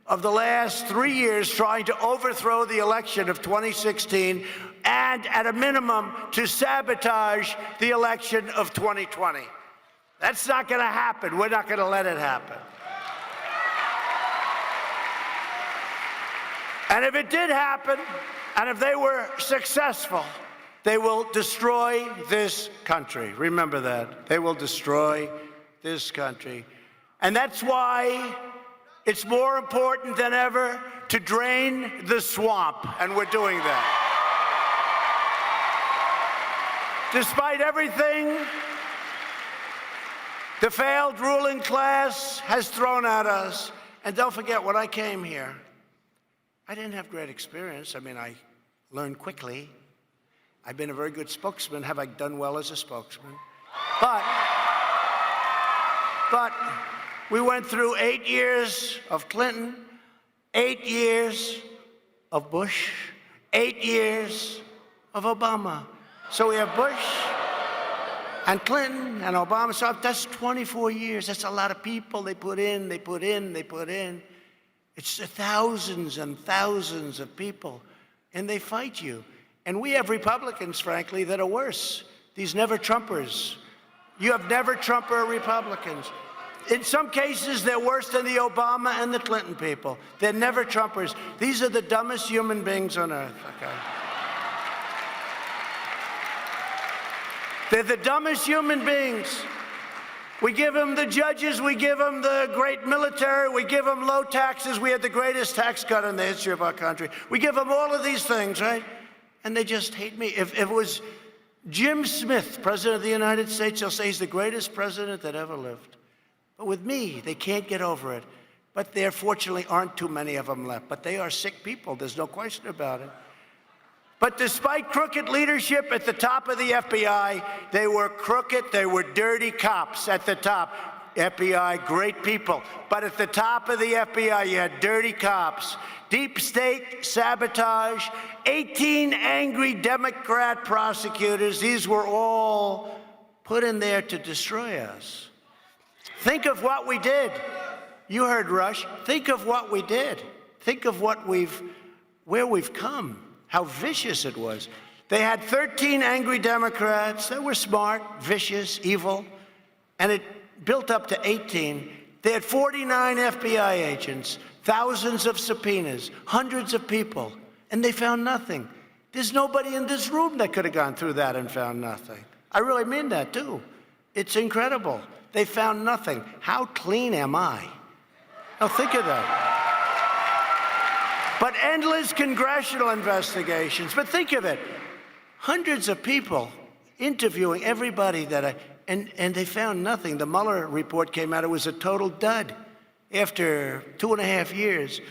of the last 3 years trying to overthrow the election of 2016 and, at a minimum, to sabotage the election of 2020. That's not going to happen. We're not going to let it happen. And if it did happen, and if they were successful, they will destroy this country. Remember that. They will destroy this country. And that's why it's more important than ever to drain the swamp, and we're doing that. Despite everything the failed ruling class has thrown at us, and don't forget, when I came here, I didn't have great experience. I mean, I learned quickly. I've been a very good spokesman. Have I done well as a spokesman? But we went through 8 years of Clinton, 8 years of Bush, 8 years of Obama. So we have Bush and Clinton and Obama. So that's 24 years. That's a lot of people they put in. It's thousands and thousands of people, and they fight you. And we have Republicans, frankly, that are worse. these never-Trumpers. You have never-Trumper Republicans. In some cases, they're worse than the Obama and the Clinton people. They're never-Trumpers. These are the dumbest human beings on earth, okay? They're the dumbest human beings. We give them the judges, we give them the great military, we give them low taxes. We had the greatest tax cut in the history of our country. We give them all of these things, right? And they just hate me. If it was Jim Smith, President of the United States, they'll say he's the greatest president that ever lived. But with me, they can't get over it. But there, fortunately, aren't too many of them left. But they are sick people. There's no question about it. But despite crooked leadership at the top of the FBI, they were crooked, they were dirty cops at the top. FBI, great people. But at the top of the FBI, you had dirty cops, deep state sabotage, 18 angry Democrat prosecutors. These were all put in there to destroy us. Think of what we did. You heard Rush. Think of what we did. Think of what where we've come. How vicious it was. They had 13 angry Democrats that were smart, vicious, evil, and it built up to 18. They had 49 FBI agents, thousands of subpoenas, hundreds of people, and they found nothing. There's nobody in this room that could have gone through that and found nothing. I really mean that, too. It's incredible. They found nothing. How clean am I? Now, think of that. But endless congressional investigations. But think of it. Hundreds of people interviewing everybody and they found nothing. The Mueller report came out. It was a total dud after 2.5 years.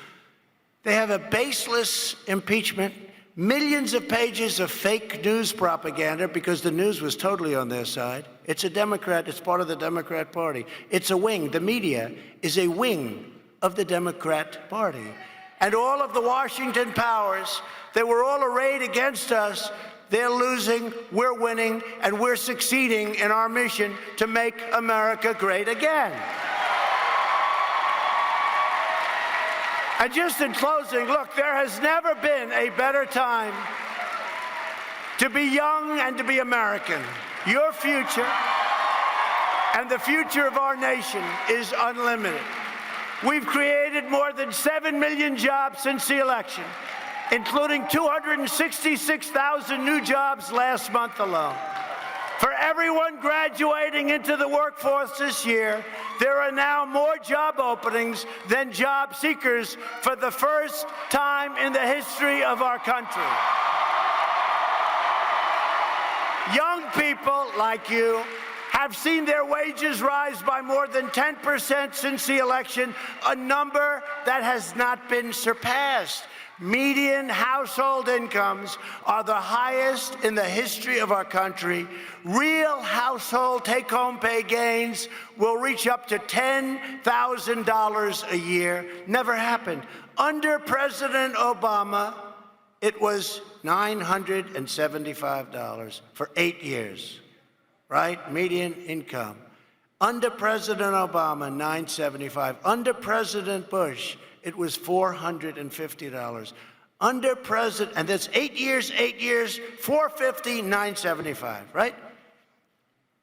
They have a baseless impeachment, millions of pages of fake news propaganda because the news was totally on their side. It's a Democrat. It's part of the Democrat Party. It's a wing. The media is a wing of the Democrat Party. And all of the Washington powers, they were all arrayed against us. They're losing, we're winning, and we're succeeding in our mission to make America great again. And just in closing, look, there has never been a better time to be young and to be American. Your future and the future of our nation is unlimited. We've created more than 7 million jobs since the election, including 266,000 new jobs last month alone. For everyone graduating into the workforce this year, there are now more job openings than job seekers for the first time in the history of our country. Young people like you have seen their wages rise by more than 10% since the election, a number that has not been surpassed. Median household incomes are the highest in the history of our country. Real household take-home pay gains will reach up to $10,000 a year. Never happened. Under President Obama, it was $975 for 8 years. Right? Median income. Under President Obama, $975. Under President Bush, it was $450. Under President, and that's 8 years, $450, $975, right?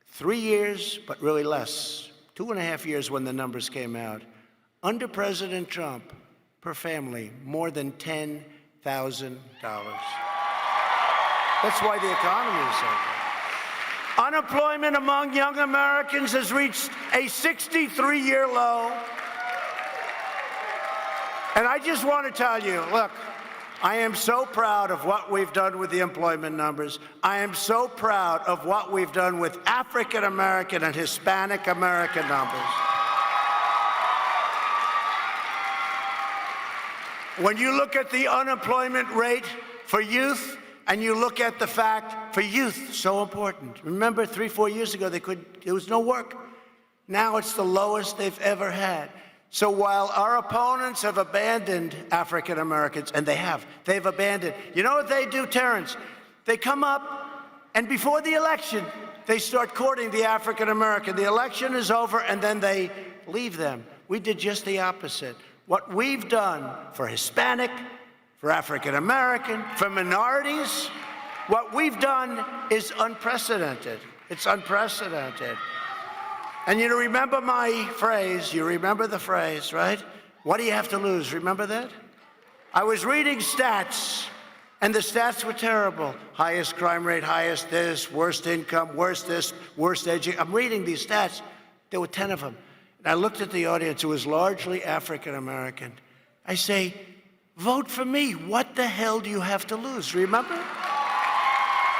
3 years, but really less. 2.5 years when the numbers came out. Under President Trump, per family, more than $10,000. That's why the economy is so good. Unemployment among young Americans has reached a 63-year low. And I just want to tell you, look, I am so proud of what we've done with the employment numbers. I am so proud of what we've done with African American and Hispanic American numbers. When you look at the unemployment rate for youth, and you look at the fact for youth, so important. Remember, 3-4 years ago, there was no work. Now it's the lowest they've ever had. So while our opponents have abandoned African Americans, and they've abandoned, you know what they do, Terrence? They come up, and before the election, they start courting the African American. The election is over, and then they leave them. We did just the opposite. What we've done for Hispanic, for African American, for minorities, What we've done is unprecedented. It's unprecedented. And you remember my phrase, you remember the phrase, right? What do you have to lose? Remember that? I was reading stats, and the stats were terrible. Highest crime rate, highest this, worst income, worst this, worst education. I'm reading these stats. There were 10 of them. And I looked at the audience. It was largely African American. I say, vote for me. What the hell do you have to lose? Remember?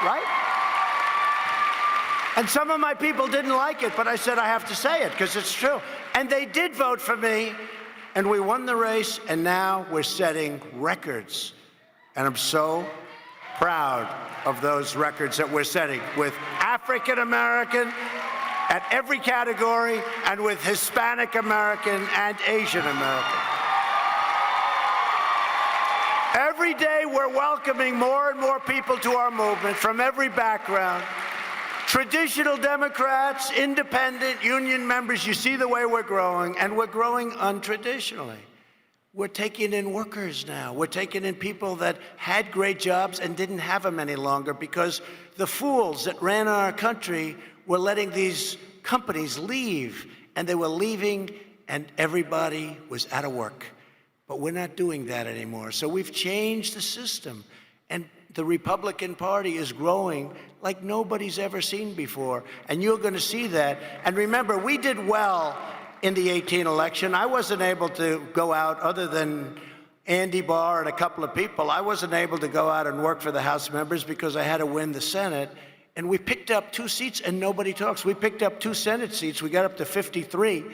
Right? And some of my people didn't like it, but I said I have to say it because it's true. And they did vote for me, and we won the race, and now we're setting records. And I'm so proud of those records that we're setting with African American at every category and with Hispanic American and Asian American. Every day we're welcoming more and more people to our movement from every background. Traditional Democrats, independent, union members, you see the way we're growing, and we're growing untraditionally. We're taking in workers now. We're taking in people that had great jobs and didn't have them any longer because the fools that ran our country were letting these companies leave, and they were leaving, and everybody was out of work. But we're not doing that anymore. So we've changed the system, and the Republican Party is growing like nobody's ever seen before, and you're going to see that. And remember, we did well in the 2018 election. I wasn't able to go out, other than Andy Barr and a couple of people, I wasn't able to go out and work for the House members because I had to win the Senate. And we picked up 2 seats, and nobody talks. We picked up 2 Senate seats. We got up to 53,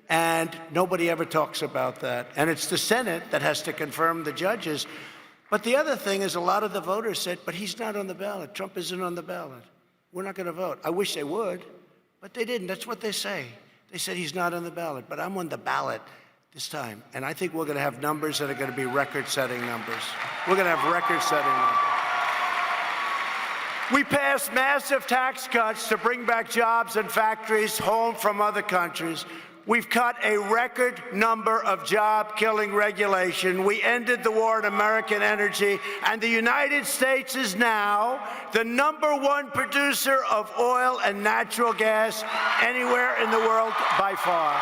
and nobody ever talks about that. And it's the Senate that has to confirm the judges. But the other thing is, a lot of the voters said, but he's not on the ballot. Trump isn't on the ballot. We're not going to vote. I wish they would, but they didn't. That's what they say. They said he's not on the ballot, but I'm on the ballot this time. And I think we're going to have numbers that are going to be record-setting numbers. We're going to have record-setting numbers. We passed massive tax cuts to bring back jobs and factories home from other countries. We've cut a record number of job-killing regulation. We ended the war on American energy, and the United States is now the #1 producer of oil and natural gas anywhere in the world by far.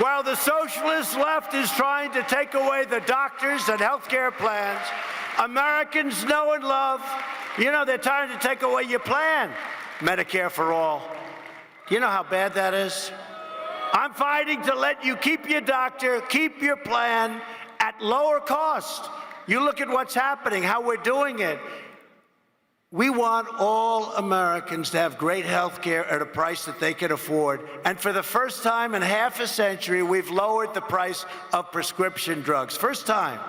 While the socialist left is trying to take away the doctors and healthcare plans, Americans know and love, they're trying to take away your plan. Medicare for all. Do you know how bad that is? I'm fighting to let you keep your doctor, keep your plan at lower cost. You look at what's happening, how we're doing it. We want all Americans to have great health care at a price that they can afford. And for the first time in half a century, we've lowered the price of prescription drugs. First time,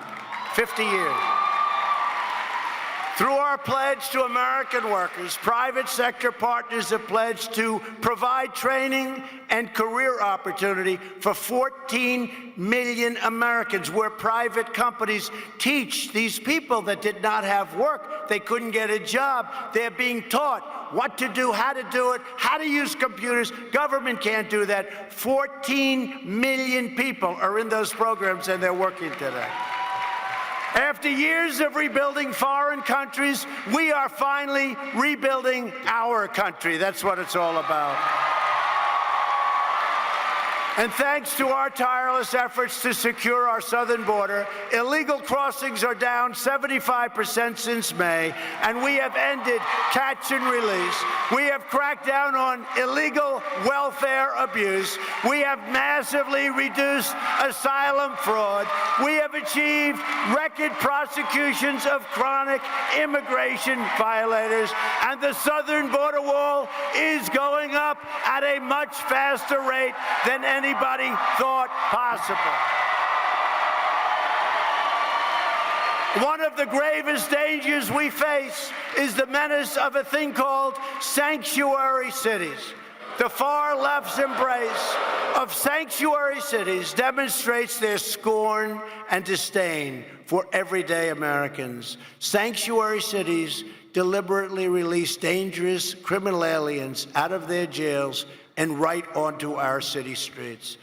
50 years. Through our pledge to American workers, private sector partners have pledged to provide training and career opportunity for 14 million Americans, where private companies teach these people that did not have work, they couldn't get a job. They're being taught what to do, how to use computers. Government can't do that. 14 million people are in those programs, and they're working today. After years of rebuilding foreign countries, we are finally rebuilding our country. That's what it's all about. And thanks to our tireless efforts to secure our southern border, illegal crossings are down 75% since May, and we have ended catch and release. We have cracked down on illegal welfare abuse. We have massively reduced asylum fraud. We have achieved record prosecutions of chronic immigration violators, and the southern border wall is going up at a much faster rate than anybody thought possible. One of the gravest dangers we face is the menace of a thing called sanctuary cities. The far left's embrace of sanctuary cities demonstrates their scorn and disdain for everyday Americans. Sanctuary cities deliberately release dangerous criminal aliens out of their jails and right onto our city streets.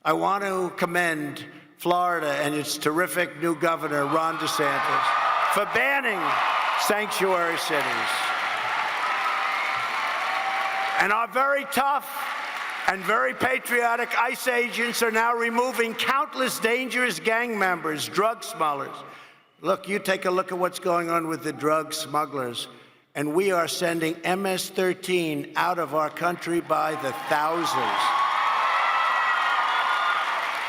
I want to commend Florida and its terrific new governor, Ron DeSantis, for banning sanctuary cities. And our very tough and very patriotic ICE agents are now removing countless dangerous gang members, drug smugglers. Look, you take a look at what's going on with the drug smugglers, and we are sending MS-13 out of our country by the thousands.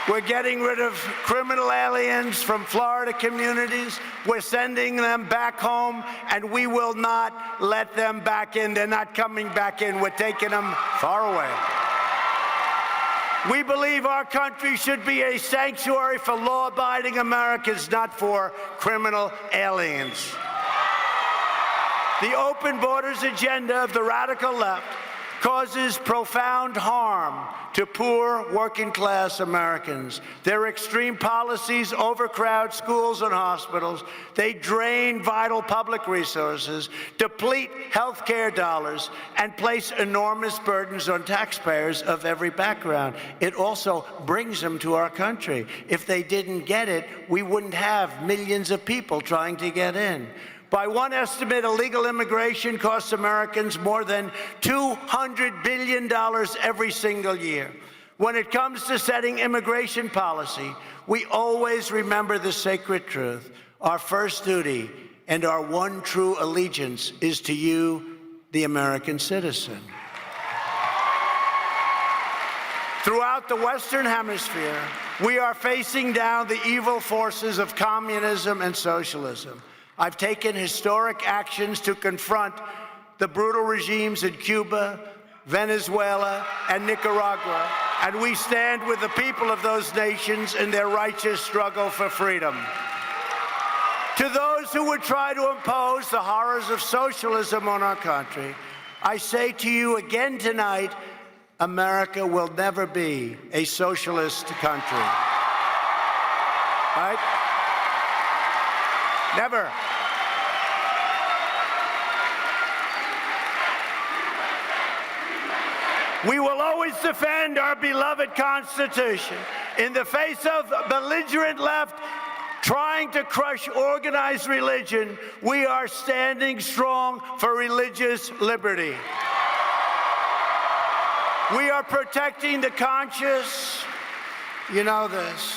We're getting rid of criminal aliens from Florida communities. We're sending them back home, and we will not let them back in. They're not coming back in. We're taking them far away. We believe our country should be a sanctuary for law-abiding Americans, not for criminal aliens. The open borders agenda of the radical left causes profound harm to poor, working-class Americans. Their extreme policies overcrowd schools and hospitals. They drain vital public resources, deplete health care dollars, and place enormous burdens on taxpayers of every background. It also brings them to our country. If they didn't get it, we wouldn't have millions of people trying to get in. By one estimate, illegal immigration costs Americans more than $200 billion every single year. When it comes to setting immigration policy, we always remember the sacred truth. Our first duty and our one true allegiance is to you, the American citizen. Throughout the Western Hemisphere, we are facing down the evil forces of communism and socialism. I've taken historic actions to confront the brutal regimes in Cuba, Venezuela, and Nicaragua, and we stand with the people of those nations in their righteous struggle for freedom. To those who would try to impose the horrors of socialism on our country, I say to you again tonight, America will never be a socialist country. Right? Never. We will always defend our beloved Constitution in the face of belligerent left trying to crush organized religion. We are standing strong for religious liberty. We are protecting the conscience, you know this,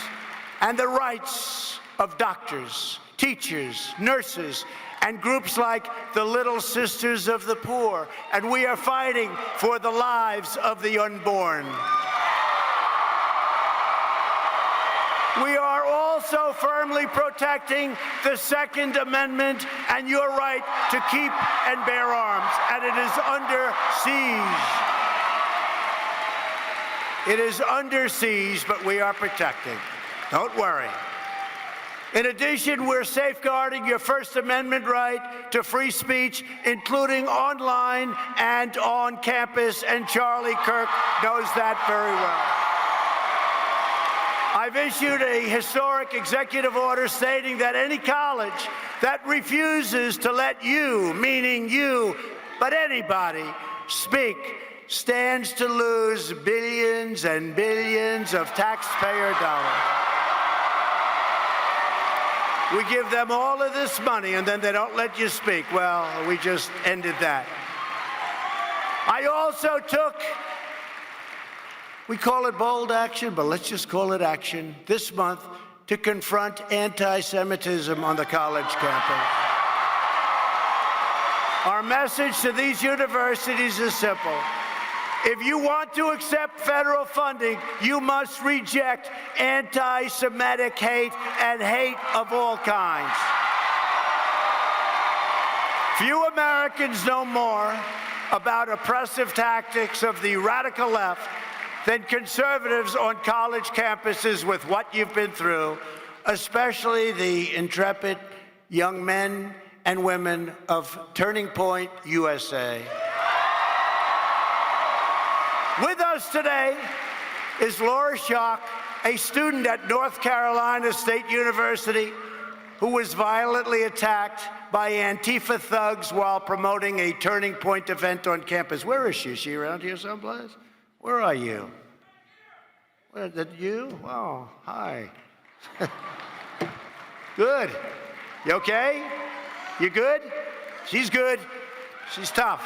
and the rights of doctors, teachers, nurses, and groups like the Little Sisters of the Poor. And we are fighting for the lives of the unborn. We are also firmly protecting the Second Amendment and your right to keep and bear arms. And it is under siege. It is under siege, but we are protecting. Don't worry. In addition, we're safeguarding your First Amendment right to free speech, including online and on campus, and Charlie Kirk knows that very well. I've issued a historic executive order stating that any college that refuses to let you, meaning you, but anybody, speak, stands to lose billions and billions of taxpayer dollars. We give them all of this money, and then they don't let you speak. Well, we just ended that. I also took, we call it bold action, but let's just call it action, this month to confront anti-Semitism on the college campus. Our message to these universities is simple. If you want to accept federal funding, you must reject anti-Semitic hate and hate of all kinds. Few Americans know more about oppressive tactics of the radical left than conservatives on college campuses with what you've been through, especially the intrepid young men and women of Turning Point USA. With us today is Laura Schock, a student at North Carolina State University who was violently attacked by Antifa thugs while promoting a Turning Point event on campus. Where is she? Is she around here someplace? Where are you? Where, that you? Oh, hi. Good. You okay? You good? She's good. She's tough.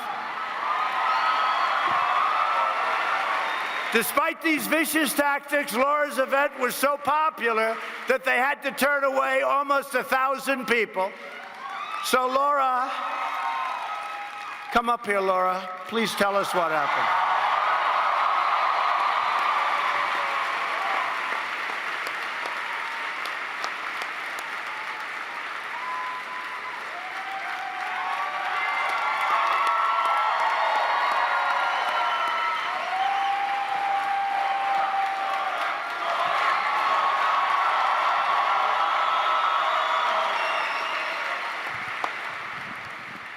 Despite these vicious tactics, Laura's event was so popular that they had to turn away almost 1,000 people. So Laura, come up here, Laura. Please tell us what happened.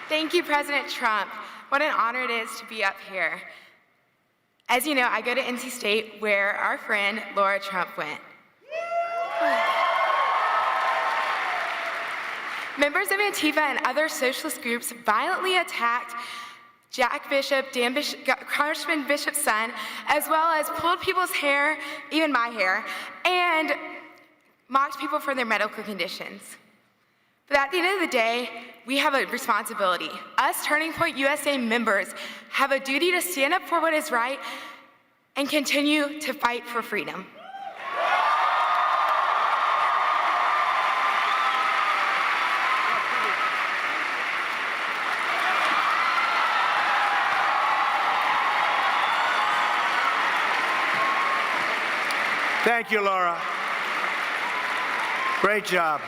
Thank you, President Trump. What an honor it is to be up here. As you know, I go to NC State, where our friend Laura Trump went. Members of Antifa and other socialist groups violently attacked Jack Bishop, Congressman Bishop's son, as well as pulled people's hair, even my hair, and mocked people for their medical conditions. But at the end of the day, we have a responsibility. Us Turning Point USA members have a duty to stand up for what is right and continue to fight for freedom. Thank you, Laura. Great job.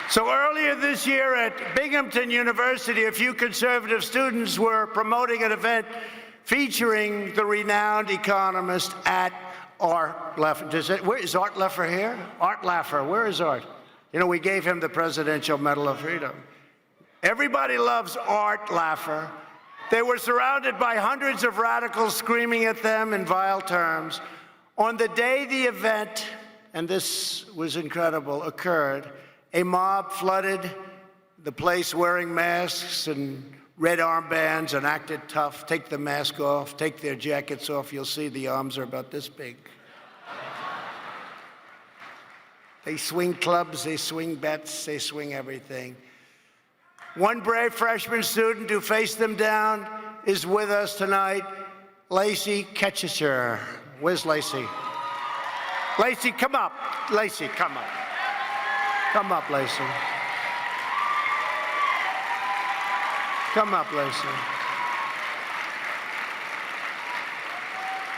So earlier this year at Binghamton University, a few conservative students were promoting an event featuring the renowned economist Art Laffer. Where is Art Laffer here? Art Laffer, where is Art? You know, we gave him the Presidential Medal of Freedom. Everybody loves Art Laffer. They were surrounded by hundreds of radicals screaming at them in vile terms. On the day the event, and this was incredible, occurred, a mob flooded the place wearing masks and red armbands and acted tough. Take the mask off, take their jackets off. You'll see the arms are about this big. They swing clubs, they swing bets, they swing everything. One brave freshman student who faced them down is with us tonight, Lacey Ketchiser. Where's Lacey? Lacey, come up. Lacey, come up. Come up, Lacey. Come up, Lacey.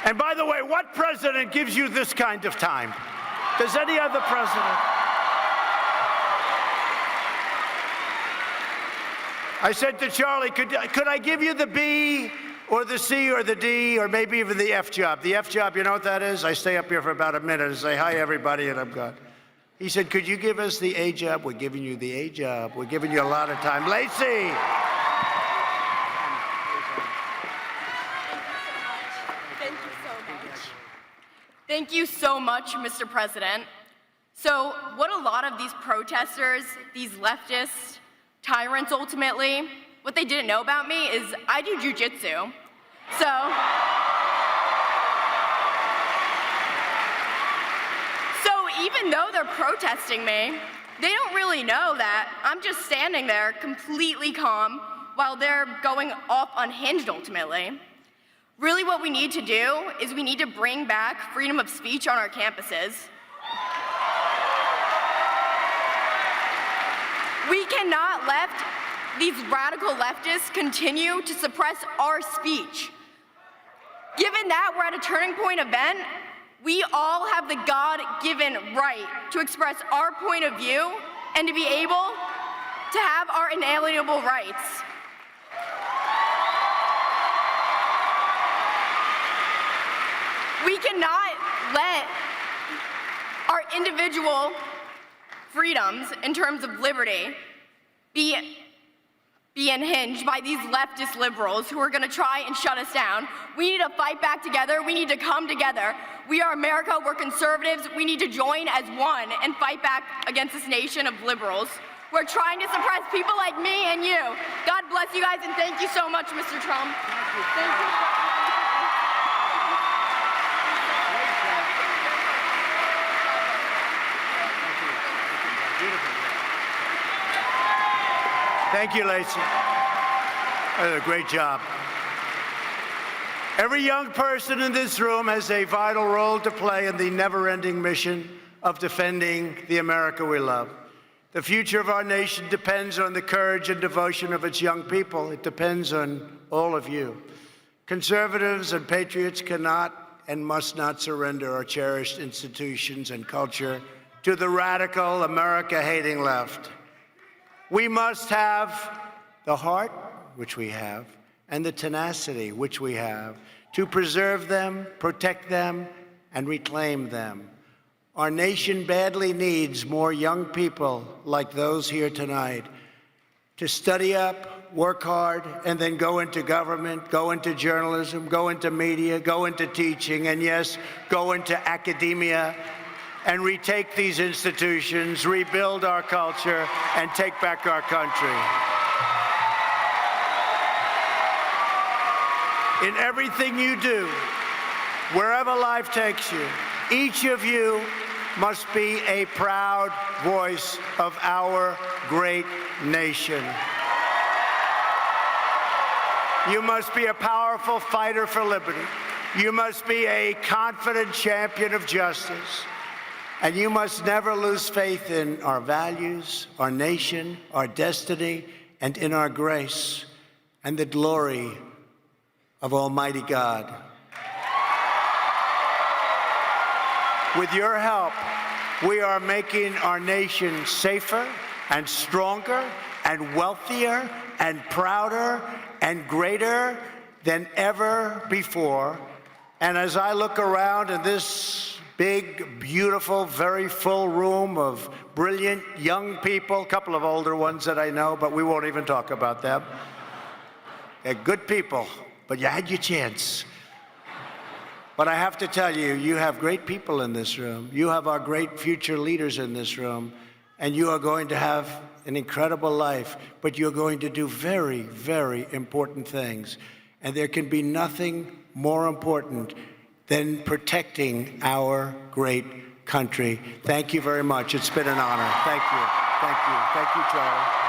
And by the way, what president gives you this kind of time? Does any other president? I said to Charlie, could I give you the B or the C or the D or maybe even the F job? The F job, you know what that is? I stay up here for about a minute and say, hi, everybody, and I'm gone. He said, could you give us the A job? We're giving you the A job. We're giving you a lot of time. Lacey! Thank you so much, Mr. President. So what a lot of these protesters, these leftist tyrants ultimately, what they didn't know about me is I do jujitsu. So even though they're protesting me, they don't really know that I'm just standing there completely calm while they're going off unhinged ultimately. Really what we need to do is we need to bring back freedom of speech on our campuses. We cannot let these radical leftists continue to suppress our speech. Given that we're at a turning point event, we all have the God-given right to express our point of view and to be able to have our inalienable rights. We cannot let our individual freedoms in terms of liberty be unhinged by these leftist liberals who are going to try and shut us down. We need to fight back together. We need to come together. We are America. We're conservatives. We need to join as one and fight back against this nation of liberals. We're trying to suppress people like me and you. God bless you guys, and thank you so much, Mr. Trump. Thank you. Thank you, Lacey. That was a great job. Every young person in this room has a vital role to play in the never-ending mission of defending the America we love. The future of our nation depends on the courage and devotion of its young people. It depends on all of you. Conservatives and patriots cannot and must not surrender our cherished institutions and culture to the radical, America-hating left. We must have the heart, which we have, and the tenacity, which we have, to preserve them, protect them, and reclaim them. Our nation badly needs more young people like those here tonight to study up, work hard, and then go into government, go into journalism, go into media, go into teaching, and yes, go into academia, and retake these institutions, rebuild our culture, and take back our country. In everything you do, wherever life takes you, each of you must be a proud voice of our great nation. You must be a powerful fighter for liberty. You must be a confident champion of justice. And you must never lose faith in our values, our nation, our destiny, and in our grace and the glory of Almighty God. With your help, we are making our nation safer and stronger and wealthier and prouder and greater than ever before. And as I look around in this big, beautiful, very full room of brilliant young people, a couple of older ones that I know, but we won't even talk about them. They're good people, but you had your chance. But I have to tell you, you have great people in this room. You have our great future leaders in this room, and you are going to have an incredible life, but you're going to do very, very important things. And there can be nothing more important than protecting our great country. Thank you very much. It's been an honor. Thank you. Thank you. Thank you, Charlie.